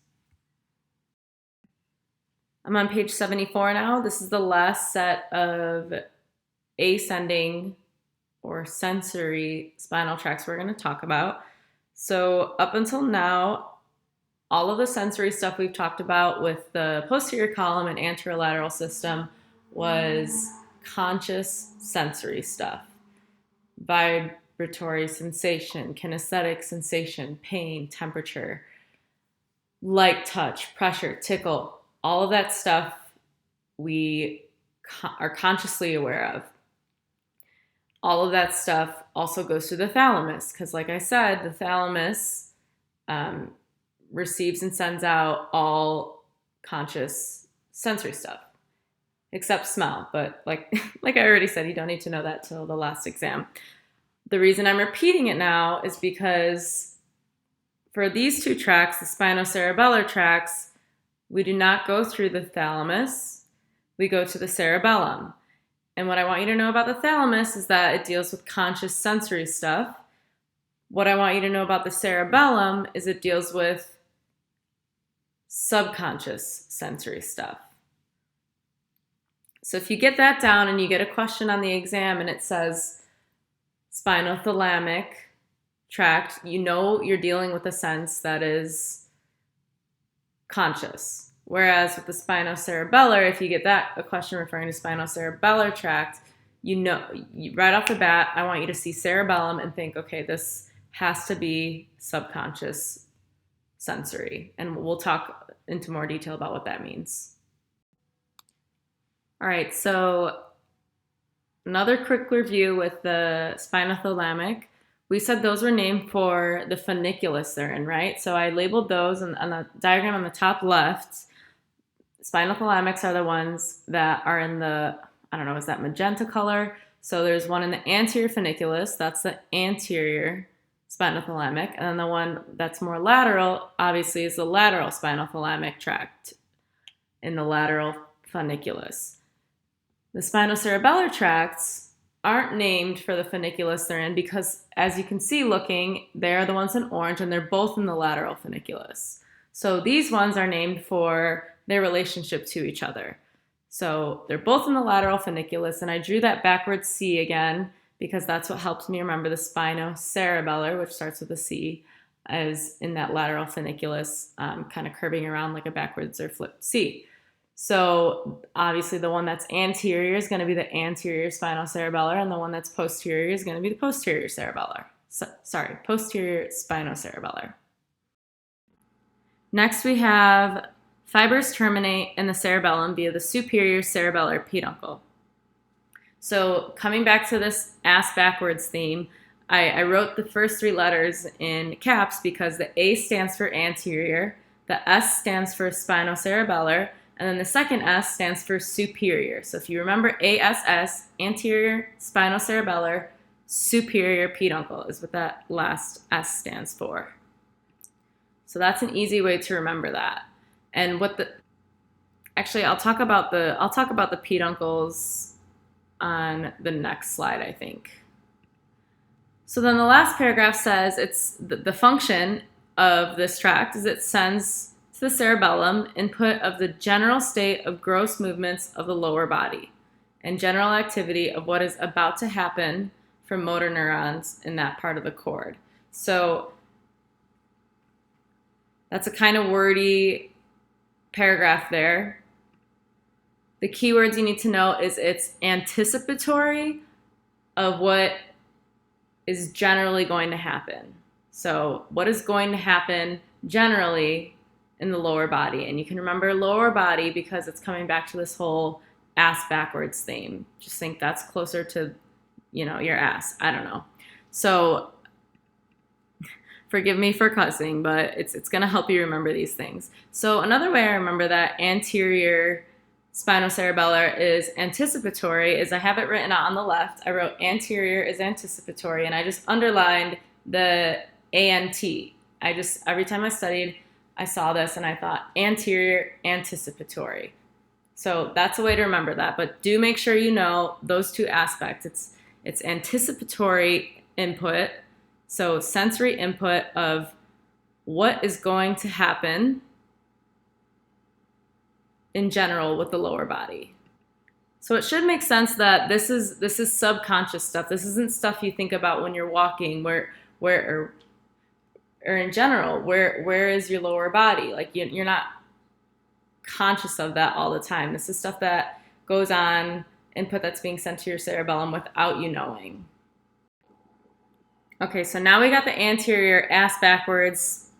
I'm on page 74 now. This is the last set of ascending or sensory spinal tracts we're going to talk about. So up until now, all of the sensory stuff we've talked about with the posterior column and anterolateral system was conscious sensory stuff. Vibratory sensation, kinesthetic sensation, pain, temperature, light touch, pressure, tickle, all of that stuff we are consciously aware of. All of that stuff also goes to the thalamus because, like I said, the thalamus receives and sends out all conscious sensory stuff, except smell. But like I already said, you don't need to know that till the last exam. The reason I'm repeating it now is because for these two tracts, the spinocerebellar tracts, we do not go through the thalamus. We go to the cerebellum. And what I want you to know about the thalamus is that it deals with conscious sensory stuff. What I want you to know about the cerebellum is it deals with subconscious sensory stuff. So if you get that down and you get a question on the exam and it says spinothalamic tract, you know you're dealing with a sense that is conscious. Whereas with the spinocerebellar, if you get a question referring to spinocerebellar tract, right off the bat, I want you to see cerebellum and think, okay, this has to be subconscious sensory. And we'll talk into more detail about what that means. All right, so another quick review with the spinothalamic. We said those were named for the funiculus they're in, right? So I labeled those on the diagram on the top left. Spinothalamics are the ones that are in the, is that magenta color? So there's one in the anterior funiculus, that's the anterior spinothalamic, and then the one that's more lateral, obviously, is the lateral spinothalamic tract in the lateral funiculus. The spinocerebellar tracts aren't named for the funiculus they're in because, as you can see looking, they're the ones in orange and they're both in the lateral funiculus. So these ones are named for their relationship to each other. So they're both in the lateral funiculus, and I drew that backwards C again because that's what helps me remember the spinocerebellar, which starts with a C, as in that lateral funiculus, kind of curving around like a backwards or flipped C. So obviously the one that's anterior is going to be the anterior spinocerebellar, and the one that's posterior is going to be the posterior cerebellar. Posterior spinocerebellar. Next we have fibers terminate in the cerebellum via the superior cerebellar peduncle. So coming back to this ass backwards theme, I wrote the first three letters in caps because the A stands for anterior, the S stands for spinocerebellar, and then the second S stands for superior. So if you remember ASS, anterior spinocerebellar, superior peduncle is what that last S stands for. So that's an easy way to remember that. And I'll talk about the peduncles on the next slide, I think. So then the last paragraph says it's the function of this tract is it sends to the cerebellum input of the general state of gross movements of the lower body and general activity of what is about to happen from motor neurons in that part of the cord. So that's a kind of wordy paragraph there. The keywords you need to know is it's anticipatory of what is generally going to happen. So what is going to happen generally in the lower body? And you can remember lower body because it's coming back to this whole ass backwards theme. Just think that's closer to, your ass. I don't know. So forgive me for cussing, but it's going to help you remember these things. So another way I remember that anterior spinocerebellar is anticipatory is I have it written out on the left. I wrote anterior is anticipatory, and I just underlined the ANT. Every time I studied, I saw this and I thought anterior anticipatory. So that's a way to remember that, but do make sure you know those two aspects. It's anticipatory input, so sensory input of what is going to happen in general with the lower body. So it should make sense that this is subconscious stuff. This isn't stuff you think about when you're walking, or in general, where is your lower body? Like you're not conscious of that all the time. This is stuff that goes on, input that's being sent to your cerebellum without you knowing. Okay, so now we got the anterior ass backwards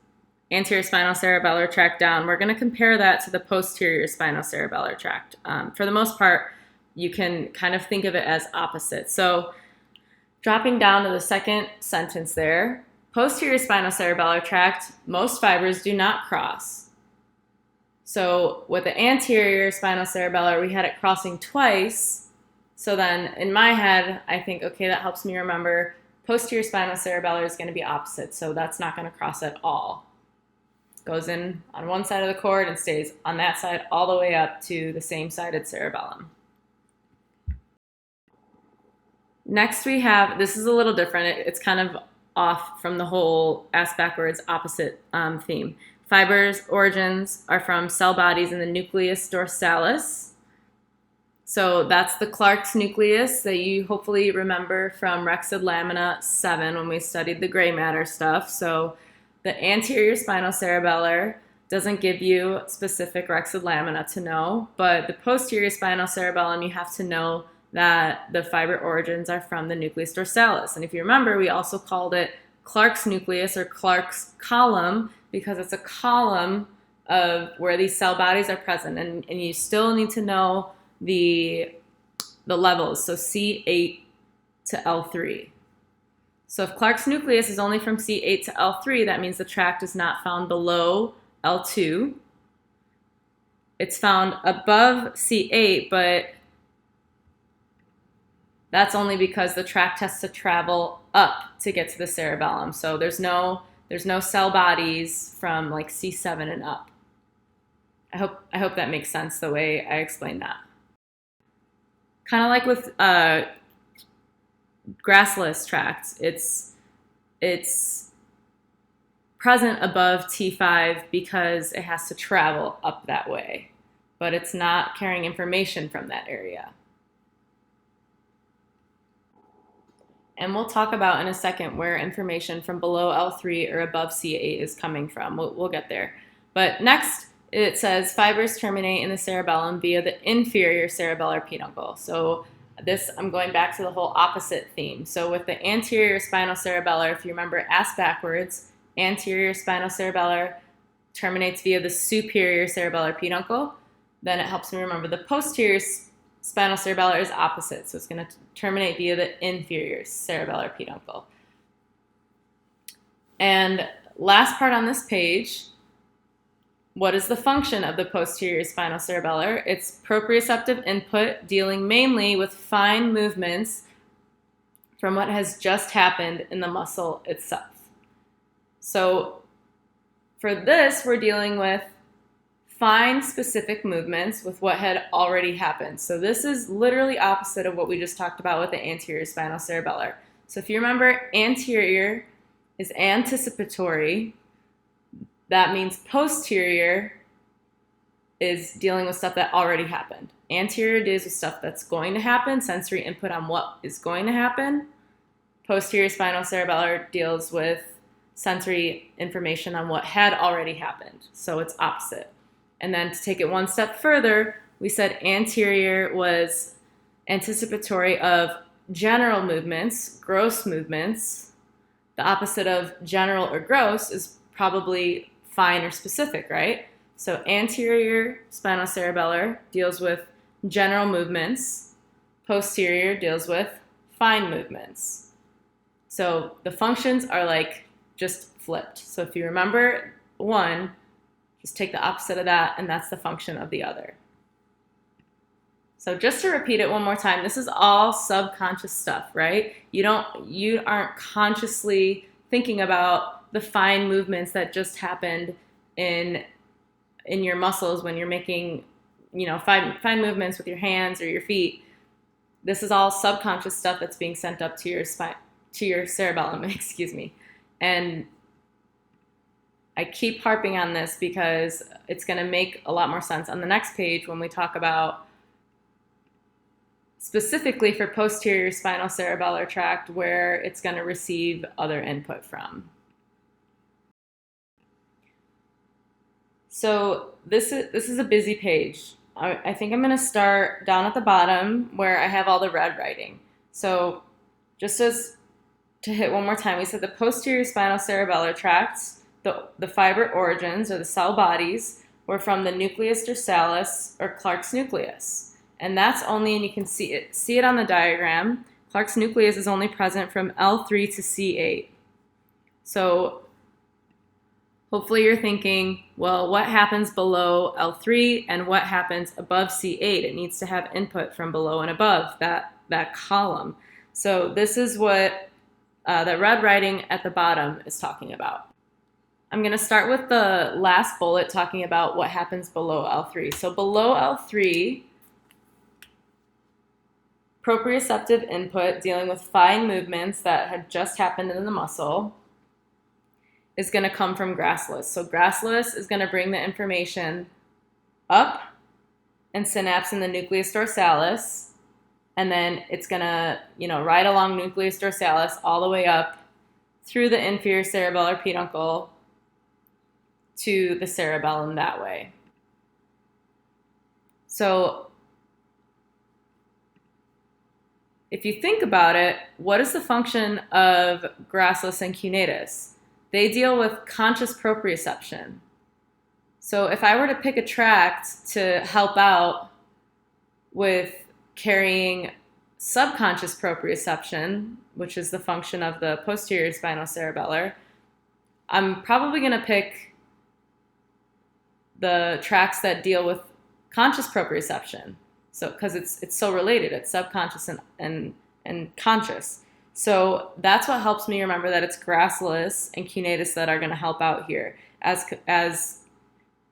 anterior spinocerebellar tract down. We're going to compare that to the posterior spinocerebellar tract. For the most part, you can kind of think of it as opposite. So dropping down to the second sentence there, posterior spinocerebellar tract, most fibers do not cross. So with the anterior spinocerebellar, we had it crossing twice. So then in my head, I think, okay, that helps me remember posterior spinocerebellar is going to be opposite. So that's not going to cross at all. Goes in on one side of the cord and stays on that side all the way up to the same-sided cerebellum. Next we have, this is a little different. It's kind of off from the whole ass backwards opposite theme. Fibers' origins are from cell bodies in the nucleus dorsalis. So that's the Clark's nucleus that you hopefully remember from Rexid Lamina 7 when we studied the gray matter stuff. So the anterior spinocerebellar doesn't give you specific Rexid Lamina to know, but the posterior spinocerebellum, you have to know that the fiber origins are from the nucleus dorsalis. And if you remember, we also called it Clark's nucleus or Clark's column because it's a column of where these cell bodies are present. And you still need to know the levels, so C8 to L3. So if Clark's nucleus is only from C8 to L3, that means the tract is not found below L2. It's found above C8, but that's only because the tract has to travel up to get to the cerebellum. So there's no cell bodies from like C7 and up. I hope that makes sense the way I explained that. Kind of like with grassless tracts, it's present above T5 because it has to travel up that way, but it's not carrying information from that area. And we'll talk about in a second where information from below L3 or above C8 is coming from. We'll get there. But next it says fibers terminate in the cerebellum via the inferior cerebellar peduncle. So this, I'm going back to the whole opposite theme. So with the anterior spinocerebellar, if you remember, ass backwards, anterior spinocerebellar terminates via the superior cerebellar peduncle. Then it helps me remember the posterior spinocerebellar is opposite. So it's going to terminate via the inferior cerebellar peduncle. And last part on this page, what is the function of the posterior spinocerebellar? It's proprioceptive input, dealing mainly with fine movements from what has just happened in the muscle itself. So for this, we're dealing with fine specific movements with what had already happened. So this is literally opposite of what we just talked about with the anterior spinocerebellar. So if you remember, anterior is anticipatory. That means posterior is dealing with stuff that already happened. Anterior deals with stuff that's going to happen, sensory input on what is going to happen. Posterior spinocerebellar deals with sensory information on what had already happened. So it's opposite. And then to take it one step further, we said anterior was anticipatory of general movements, gross movements. The opposite of general or gross is probably fine or specific, right? So anterior spinocerebellar deals with general movements. Posterior deals with fine movements. So the functions are like just flipped. So if you remember one, just take the opposite of that, and that's the function of the other. So just to repeat it one more time, this is all subconscious stuff, right? You aren't consciously thinking about the fine movements that just happened in your muscles when you're making, fine movements with your hands or your feet. This is all subconscious stuff that's being sent up to your spine, to your cerebellum, excuse me. And I keep harping on this because it's going to make a lot more sense on the next page when we talk about specifically for posterior spinocerebellar tract where it's going to receive other input from. So this is a busy page. I think I'm going to start down at the bottom where I have all the red writing. So just as to hit one more time, we said the posterior spinocerebellar tracts, the fiber origins or the cell bodies were from the nucleus dorsalis or Clark's nucleus. And that's only, and you can see it on the diagram, Clark's nucleus is only present from L3 to C8. So hopefully you're thinking, well, what happens below L3 and what happens above C8? It needs to have input from below and above that column. So this is what the red writing at the bottom is talking about. I'm going to start with the last bullet talking about what happens below L3. So below L3, proprioceptive input dealing with fine movements that had just happened in the muscle is going to come from gracilis. So gracilis is going to bring the information up and synapse in the nucleus dorsalis, and then it's going to, ride along nucleus dorsalis all the way up through the inferior cerebellar peduncle to the cerebellum that way. So if you think about it, what is the function of gracilis and cuneatus? They deal with conscious proprioception. So if I were to pick a tract to help out with carrying subconscious proprioception, which is the function of the posterior spinocerebellar, I'm probably going to pick the tracts that deal with conscious proprioception. So because it's so related, it's subconscious and conscious. So that's what helps me remember that it's gracilis and cuneatus that are going to help out here as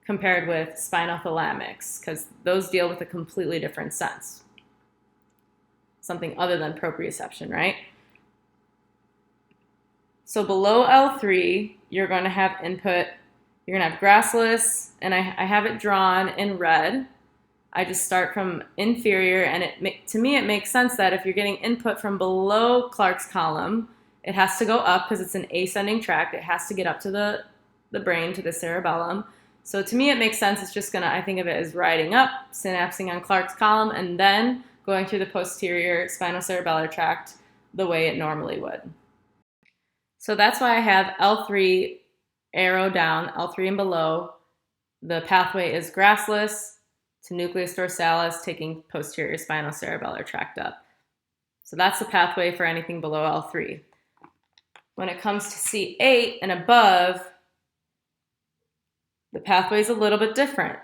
compared with spinothalamics, because those deal with a completely different sense. Something other than proprioception, right? So below L3, you're going to have input. You're going to have gracilis, and I have it drawn in red. I just start from inferior, and to me it makes sense that if you're getting input from below Clark's column, it has to go up because it's an ascending tract. It has to get up to the brain, to the cerebellum. So to me, it makes sense. It's just gonna, I think of it as riding up, synapsing on Clark's column, and then going through the posterior spinocerebellar tract the way it normally would. So that's why I have L3 arrow down, L3 and below. The pathway is grassless to nucleus dorsalis, taking posterior spinocerebellar tract up. So that's the pathway for anything below L3. When it comes to C8 and above, the pathway is a little bit different.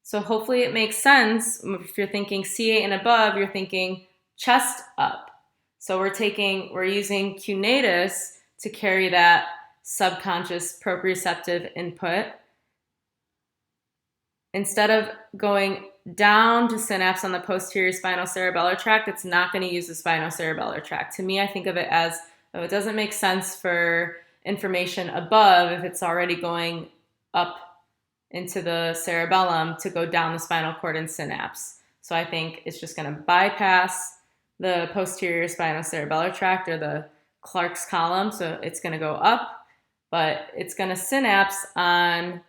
So hopefully it makes sense. If you're thinking C8 and above, you're thinking chest up. So we're using cunatus to carry that subconscious proprioceptive input. Instead of going down to synapse on the posterior spinocerebellar tract, it's not going to use the spinocerebellar tract. To me, I think of it as, oh, it doesn't make sense for information above if it's already going up into the cerebellum to go down the spinal cord and synapse. So I think it's just going to bypass the posterior spinocerebellar tract or the Clark's column. So it's going to go up, but it's going to synapse on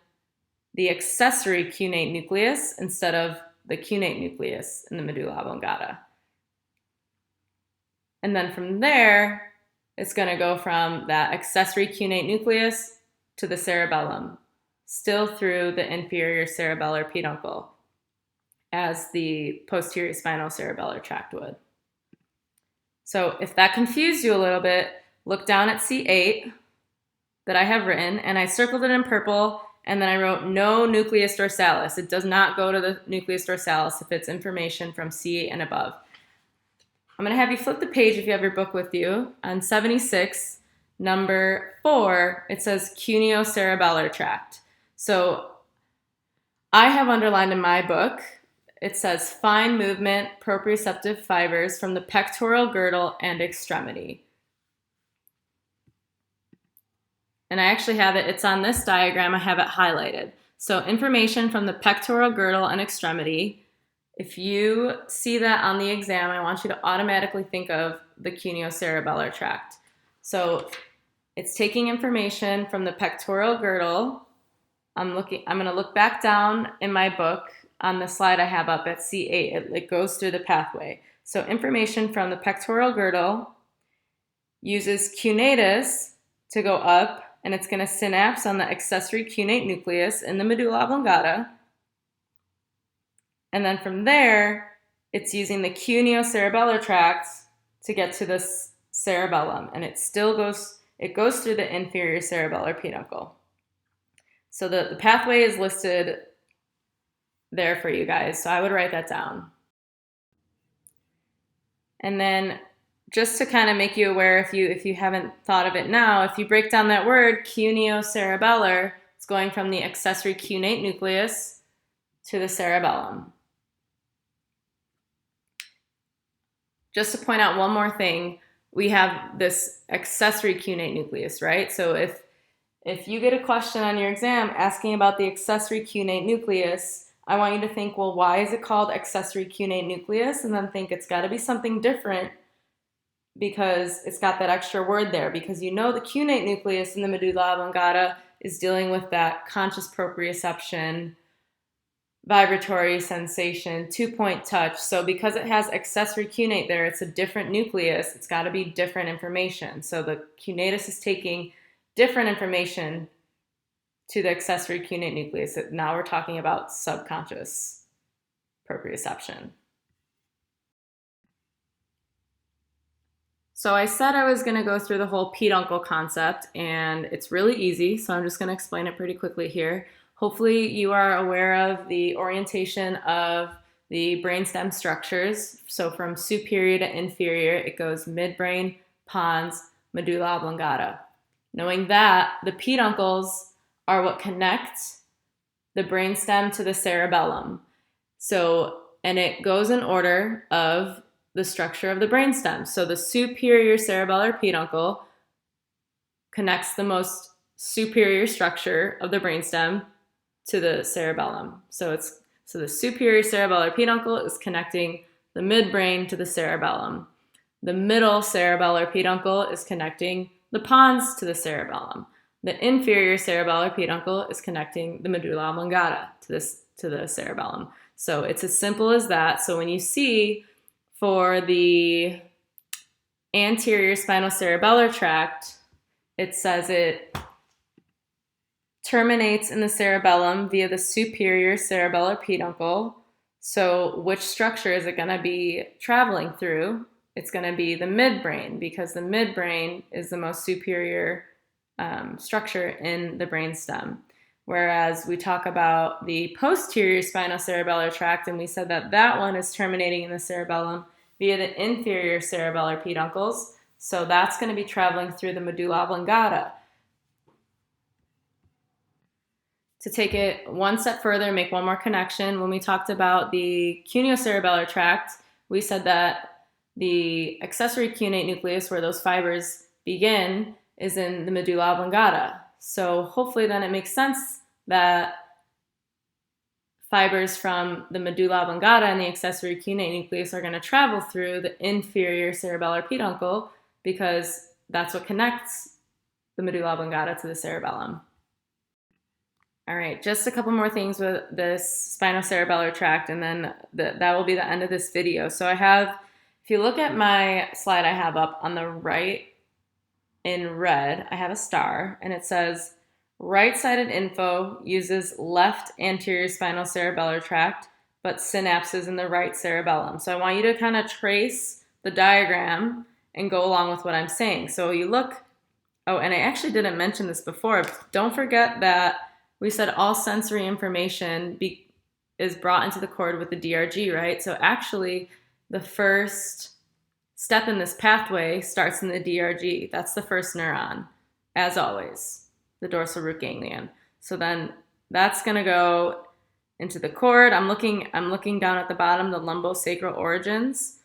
the accessory cunate nucleus instead of the cunate nucleus in the medulla oblongata. And then from there, it's going to go from that accessory cunate nucleus to the cerebellum, still through the inferior cerebellar peduncle, as the posterior spinocerebellar tract would. So if that confused you a little bit, look down at C8 that I have written, and I circled it in purple, and then I wrote no nucleus dorsalis. It does not go to the nucleus dorsalis if it's information from C8 and above. I'm going to have you flip the page if you have your book with you. On 76, number 4, it says cuneo-cerebellar tract. So I have underlined in my book, it says fine movement proprioceptive fibers from the pectoral girdle and extremity. And I actually have it, it's on this diagram, I have it highlighted. So information from the pectoral girdle and extremity. If you see that on the exam, I want you to automatically think of the cuneo-cerebellar tract. So it's taking information from the pectoral girdle. I'm going to look back down in my book on the slide I have up at C8. It goes through the pathway. So information from the pectoral girdle uses cunatus to go up, and it's going to synapse on the accessory cunate nucleus in the medulla oblongata. And then from there, it's using the cuneo-cerebellar tract to get to the cerebellum, and it goes through the inferior cerebellar peduncle. So the pathway is listed there for you guys, so I would write that down. And then just to kind of make you aware, if you haven't thought of it now, if you break down that word, cuneo-cerebellar, it's going from the accessory cunate nucleus to the cerebellum. Just to point out one more thing, we have this accessory cunate nucleus, right? So if you get a question on your exam asking about the accessory cunate nucleus, I want you to think, well, why is it called accessory cunate nucleus? And then think it's got to be something different because it's got that extra word there. Because you know the cunate nucleus in the medulla oblongata is dealing with that conscious proprioception, vibratory sensation, 2-point touch. So because it has accessory cunate there, it's a different nucleus. It's got to be different information. So the cunatus is taking different information to the accessory cunate nucleus. Now we're talking about subconscious proprioception. So I said I was going to go through the whole peduncle concept, and it's really easy, so I'm just going to explain it pretty quickly here. Hopefully you are aware of the orientation of the brainstem structures. So from superior to inferior, it goes midbrain, pons, medulla oblongata. Knowing that, the peduncles are what connect the brainstem to the cerebellum. So, and it goes in order of the structure of the brainstem. So the superior cerebellar peduncle connects the most superior structure of the brainstem to the cerebellum. So the superior cerebellar peduncle is connecting the midbrain to the cerebellum. The middle cerebellar peduncle is connecting the pons to the cerebellum. the inferior cerebellar peduncle is connecting the medulla oblongata to the cerebellum. So it's as simple as that. So when you see for the anterior spinocerebellar tract, it says it terminates in the cerebellum via the superior cerebellar peduncle. So which structure is it going to be traveling through? It's going to be the midbrain, because the midbrain is the most superior structure in the brainstem. Whereas we talk about the posterior spinocerebellar tract, and we said that that one is terminating in the cerebellum via the inferior cerebellar peduncles. So that's going to be traveling through the medulla oblongata. To take it one step further, make one more connection, when we talked about the cuneo-cerebellar tract, we said that the accessory cuneate nucleus, where those fibers begin, is in the medulla oblongata. So hopefully then it makes sense that fibers from the medulla oblongata and the accessory cuneate nucleus are going to travel through the inferior cerebellar peduncle, because that's what connects the medulla oblongata to the cerebellum. All right, just a couple more things with this spinocerebellar tract, and then that will be the end of this video. So I have, if you look at my slide I have up on the right in red, I have a star, and it says right-sided info uses left anterior spinocerebellar tract, but synapses in the right cerebellum. So I want you to kind of trace the diagram and go along with what I'm saying. So you look, oh, and I actually didn't mention this before. Don't forget that we said all sensory information is brought into the cord with the DRG, right? So actually, the first step in this pathway starts in the DRG. That's the first neuron, as always, the dorsal root ganglion. So then that's going to go into the cord. I'm looking down at the bottom, the lumbosacral origins.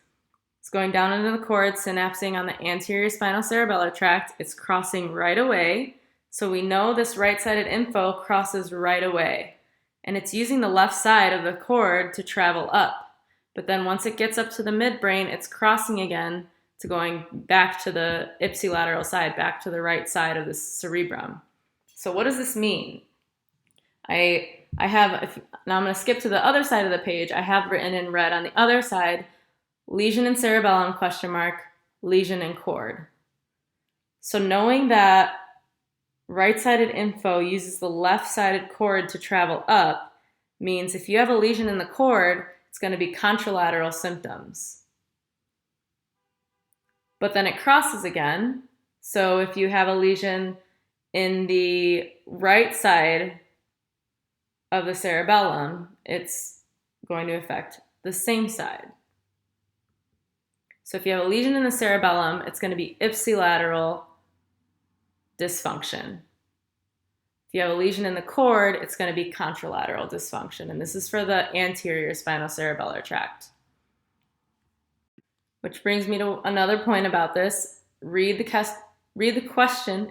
It's going down into the cord, synapsing on the anterior spinocerebellar tract. It's crossing right away. So we know this right-sided info crosses right away, and it's using the left side of the cord to travel up. But then once it gets up to the midbrain, it's crossing again to going back to the ipsilateral side, back to the right side of the cerebrum. So what does this mean? Now I'm going to skip to the other side of the page. I have written in red on the other side, lesion in cerebellum, ? Lesion in cord. So knowing that right-sided info uses the left-sided cord to travel up means if you have a lesion in the cord, it's going to be contralateral symptoms. But then it crosses again. So if you have a lesion in the right side of the cerebellum, it's going to affect the same side. So if you have a lesion in the cerebellum, it's going to be ipsilateral dysfunction. If you have a lesion in the cord, it's going to be contralateral dysfunction. And this is for the anterior spinocerebellar tract. Which brings me to another point about this. Read the question,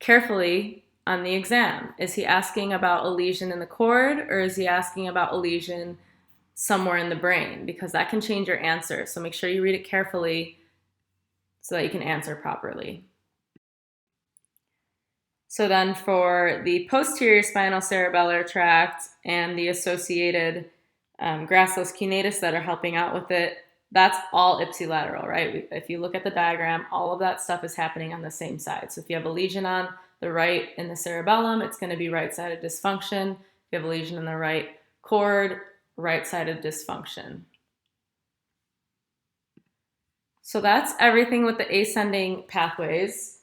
carefully on the exam. Is he asking about a lesion in the cord, or is he asking about a lesion somewhere in the brain? Because that can change your answer. So make sure you read it carefully so that you can answer properly. So then for the posterior spinocerebellar tract and the associated gracilus cunatus that are helping out with it, that's all ipsilateral, right? If you look at the diagram, all of that stuff is happening on the same side. So if you have a lesion on the right in the cerebellum, it's going to be right-sided dysfunction. If you have a lesion in the right cord, right-sided dysfunction. So that's everything with the ascending pathways.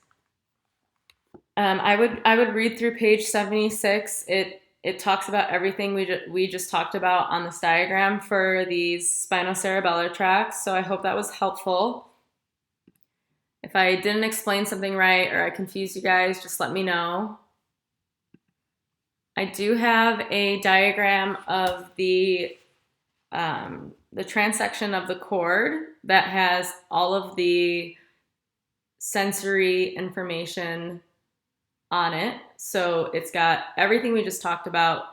I would read through page 76. It talks about everything we just talked about on this diagram for these spinocerebellar tracts. So I hope that was helpful. If I didn't explain something right or I confused you guys, just let me know. I do have a diagram of the transection of the cord that has all of the sensory information on it. So it's got everything we just talked about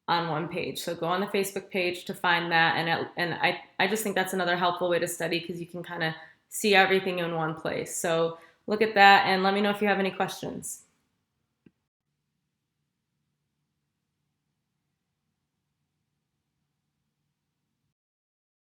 on one page. So go on the Facebook page to find that. And I just think that's another helpful way to study, because you can kind of see everything in one place. So look at that and let me know if you have any questions.